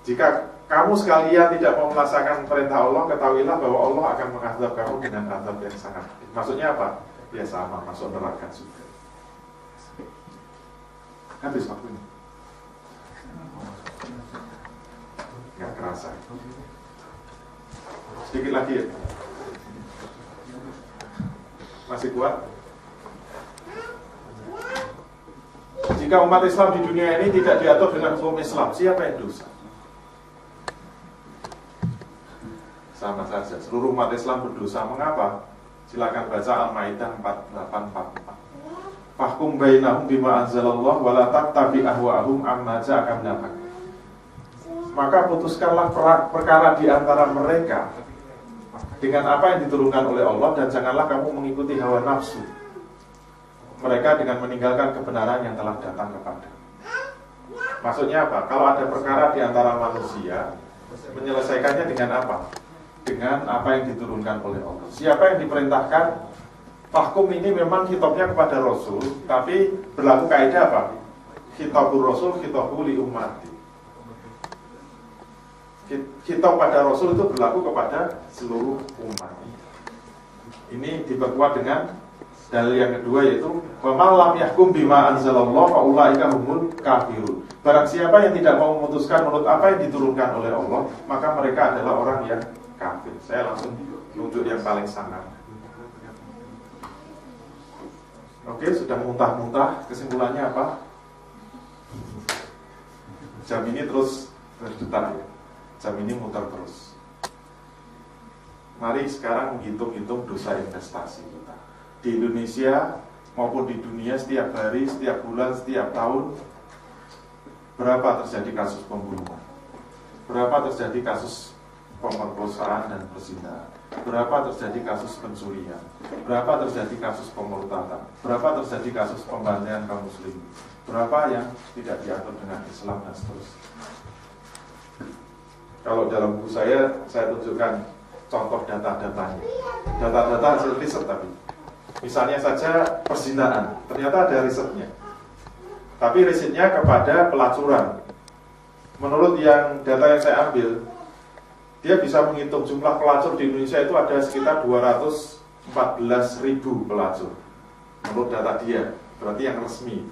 Jika kamu sekalian tidak mau melaksanakan perintah Allah, ketahuilah bahwa Allah akan mengazab kamu dengan azab yang sangat pedih. Maksudnya apa? Ya sama, masuk neraka juga. Habis waktunya. Nggak kerasa. Sedikit lagi ya. Masih kuat? Jika umat Islam di dunia ini tidak diatur dengan hukum Islam, siapa yang dosa? Sama saja, seluruh umat Islam berdosa. Mengapa? Silakan baca Al-Maidah 48-44. Fahkum bainahum bima anzalallah wa la tattabi ahwa'ahum amma ja'aka minal haqq. Maka putuskanlah perkara di antara mereka dengan apa yang diturunkan oleh Allah, dan janganlah kamu mengikuti hawa nafsu mereka dengan meninggalkan kebenaran yang telah datang kepada. Maksudnya apa? Kalau ada perkara di antara manusia, menyelesaikannya dengan apa? Dengan apa yang diturunkan oleh Allah. Siapa yang diperintahkan? Fahkum ini memang khitabnya kepada Rasul, tapi berlaku kaidah apa? Khitabur Rasul, khitabul li ummati. Khitab pada Rasul itu berlaku kepada seluruh umat. Ini diperkuat dengan dalil yang kedua, yaitu wa man lam yahkum bima anzalallahu fa ulaika humul kafirun. Barang siapa yang tidak mau memutuskan menurut apa yang diturunkan oleh Allah, maka mereka adalah orang yang kafir. Saya langsung tunjuk yang paling sangat. Oke, sudah muntah-muntah. Kesimpulannya apa? Jam ini terus berdetak ya. Jam ini muter terus. Mari sekarang menghitung-hitung dosa investasi kita di Indonesia maupun di dunia. Setiap hari, setiap bulan, setiap tahun, berapa terjadi kasus pembunuhan, berapa terjadi kasus pemerkosaan dan perzinahan, berapa terjadi kasus pencurian, berapa terjadi kasus pemurtadan, berapa terjadi kasus pembantaian kaum muslimin, berapa yang tidak diatur dengan Islam, dan seterusnya. Kalau dalam buku saya tunjukkan contoh data-datanya. Data-data hasil riset tapi. Misalnya saja perzinaan, ternyata ada risetnya. Tapi risetnya kepada pelacuran. Menurut yang data yang saya ambil, dia bisa menghitung jumlah pelacur di Indonesia itu ada sekitar 214.000 pelacur. Menurut data dia, berarti yang resmi.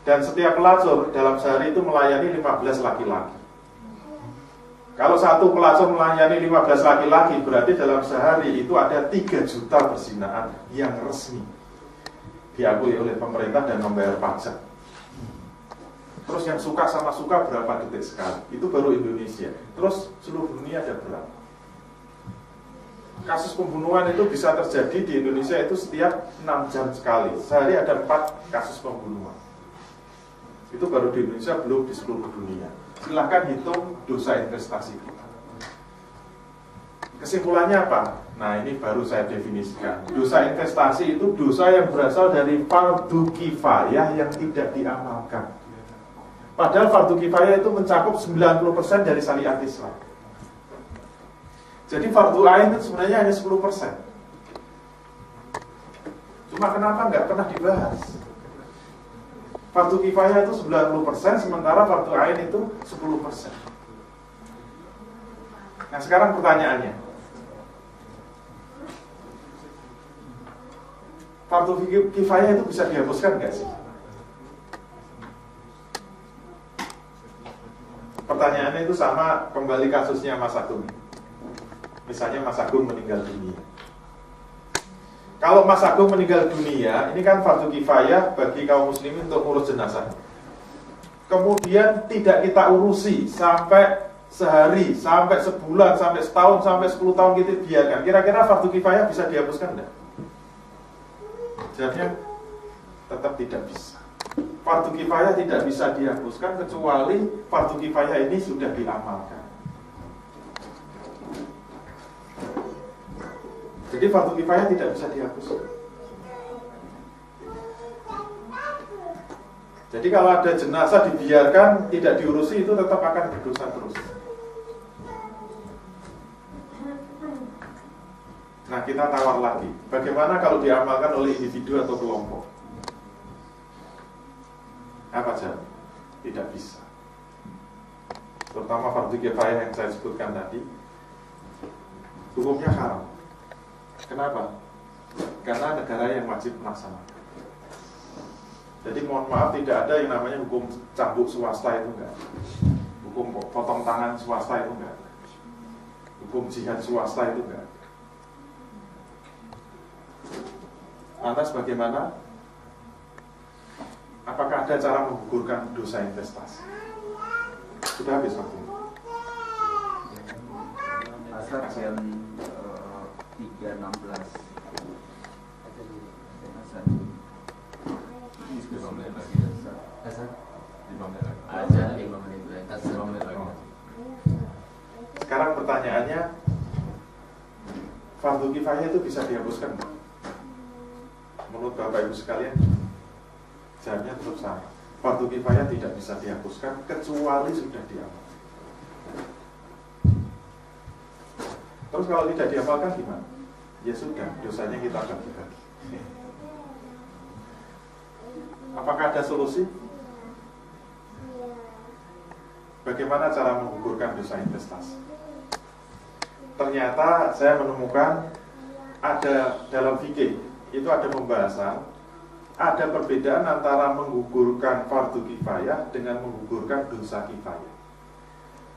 Dan setiap pelacur dalam sehari itu melayani 15 laki-laki. Kalau satu pelacur melayani 15 laki-laki, berarti dalam sehari itu ada 3 juta perzinaan yang resmi diakui oleh pemerintah dan membayar pajak. Terus yang suka sama suka berapa detik sekali? Itu baru Indonesia. Terus seluruh dunia ada berapa? Kasus pembunuhan itu bisa terjadi di Indonesia itu setiap 6 jam sekali. Sehari ada 4 kasus pembunuhan. Itu baru di Indonesia, belum di seluruh dunia. Silahkan hitung dosa investasi kita. Kesimpulannya apa? Nah, ini baru saya definisikan. Dosa investasi itu dosa yang berasal dari fardu kifayah yang tidak diamalkan. Padahal fardu kifayah itu mencakup 90% dari syariat Islam. Jadi fardu ain itu sebenarnya hanya 10%. Cuma kenapa nggak pernah dibahas? Fardu kifayah itu 90%, sementara fardu ain itu 10%. Nah, sekarang pertanyaannya, fardu kifayah itu bisa dihapuskan nggak sih? Pertanyaannya itu sama kembali kasusnya Mas Agung. Misalnya Mas Agung meninggal dunia. Kalau Mas Agung meninggal dunia, ini kan fardu kifayah bagi kaum muslimin untuk urus jenazah. Kemudian tidak kita urusi sampai sehari, sampai sebulan, sampai setahun, sampai 10 tahun kita biarkan. Kira-kira fardu kifayah bisa dihapuskan enggak? Jawabnya tetap tidak bisa. Fardu kifayah tidak bisa dihapuskan kecuali fardu kifayah ini sudah diamalkan. Jadi fardu kifayah tidak bisa dihapuskan. Jadi kalau ada jenazah dibiarkan, tidak diurusi, itu tetap akan berdosa terus. Nah, kita tawar lagi. Bagaimana kalau diamalkan oleh individu atau kelompok? Apa jawab? Tidak bisa. Terutama fardu kifayah yang saya sebutkan tadi, hukumnya haram. Kenapa? Karena negara yang wajib melaksanakan. Jadi mohon maaf, tidak ada yang namanya hukum cambuk swasta itu enggak. Hukum potong tangan swasta itu enggak. Hukum jihad swasta itu enggak. Lantas bagaimana? Apakah ada cara menggugurkan dosa investasi? Sudah habis waktu. Asal jam 3.16. Sekarang pertanyaannya, fardu kifayah itu bisa dihapuskan? Menurut Bapak Ibu sekalian, jawabnya tetap sama. Fardu kifayah tidak bisa dihapuskan kecuali sudah diamalkan. Terus kalau tidak diamalkan gimana? Ya sudah, dosanya kita bagi-bagi. Apakah ada solusi? Bagaimana cara menggugurkan dosa investasi? Ternyata saya menemukan ada dalam fikih itu ada pembahasan, ada perbedaan antara menggugurkan fardu kifayah dengan menggugurkan dosa kifayah.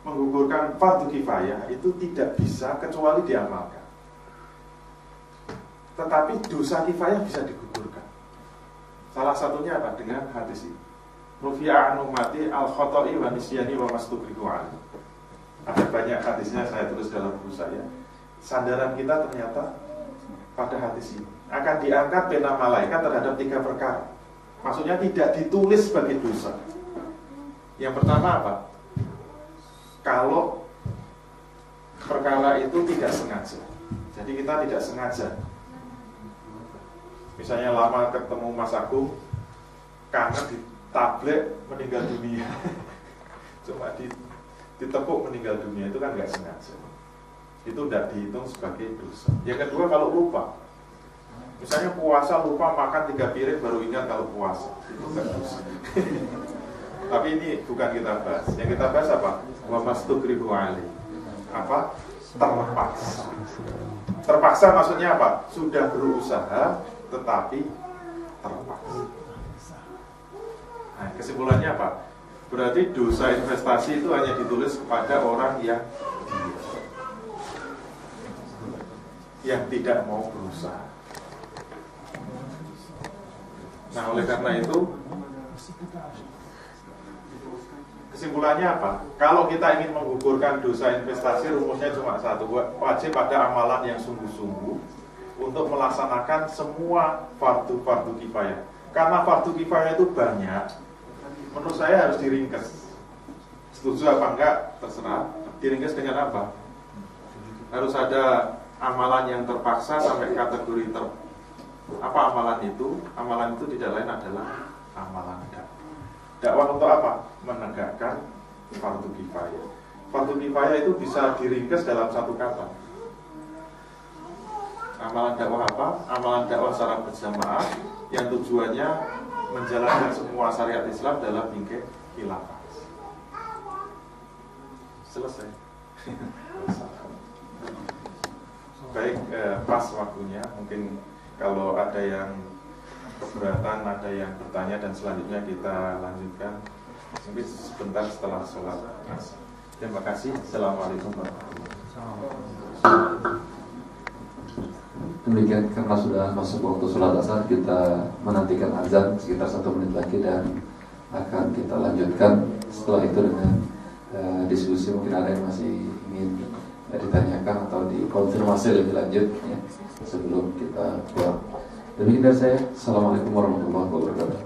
Menggugurkan fardu kifayah itu tidak bisa kecuali diamalkan. Tetapi dosa kifayah bisa digugurkan. Salah satunya apa? Dengan hadis ini. Rufi'a an ummati al-khata'i wa nisyani wa mastukrihu an. Ada banyak hadisnya, saya tulis dalam buku saya. Sandaran kita ternyata pada hadis ini. Akan diangkat pena malaikat terhadap 3 perkara. Maksudnya tidak ditulis sebagai dosa. Yang pertama apa? Kalau perkara itu tidak sengaja. Jadi kita tidak sengaja. Misalnya lama ketemu Mas Agung, kangen di tablet meninggal dunia. Cuma ditepuk meninggal dunia itu kan nggak sengaja, itu tidak dihitung sebagai dosa. Yang kedua, kalau lupa, misalnya puasa lupa makan 3 piring baru ingat kalau puasa, itu nggak dosa. Tapi ini bukan kita bahas. Yang kita bahas apa? Wa mastukrihu alaihi. Apa? Terpaksa. Terpaksa maksudnya apa? Sudah berusaha tetapi terpaksa. Nah, kesimpulannya apa? Berarti dosa investasi itu hanya ditulis kepada orang yang tidak mau berusaha. Nah, oleh karena itu kesimpulannya apa? Kalau kita ingin menggugurkan dosa investasi, rumusnya cuma satu, wajib ada amalan yang sungguh-sungguh untuk melaksanakan semua fardu kifayah. Karena fardu kifayah itu banyak, menurut saya harus diringkes. Setuju apa enggak? Terserah. Diringkes dengan apa? Harus ada amalan yang terpaksa sampai kategori apa amalan itu? Amalan itu tidak lain adalah amalan dakwah. Dakwah untuk apa? Menegakkan fardu kifayah. Fardu kifayah itu bisa diringkas dalam satu kata. Amalan dakwah apa? Amalan dakwah secara berjamaah yang tujuannya menjalankan semua syariat Islam dalam bingkai khilafah. Selesai. Baik, pas waktunya. Mungkin kalau ada yang keberatan, ada yang bertanya, dan selanjutnya kita lanjutkan mungkin sebentar setelah sholat asar. Terima kasih. Assalamualaikum warahmatullahi wabarakatuh. Demikian, karena sudah masuk waktu sholat asar, kita menantikan azan sekitar 1 menit lagi dan akan kita lanjutkan setelah itu dengan diskusi. Mungkin ada yang masih ingin ditanyakan atau dikonfirmasi lebih lanjut ya, sebelum kita keluar. Demikian dari saya. Assalamualaikum warahmatullahi wabarakatuh.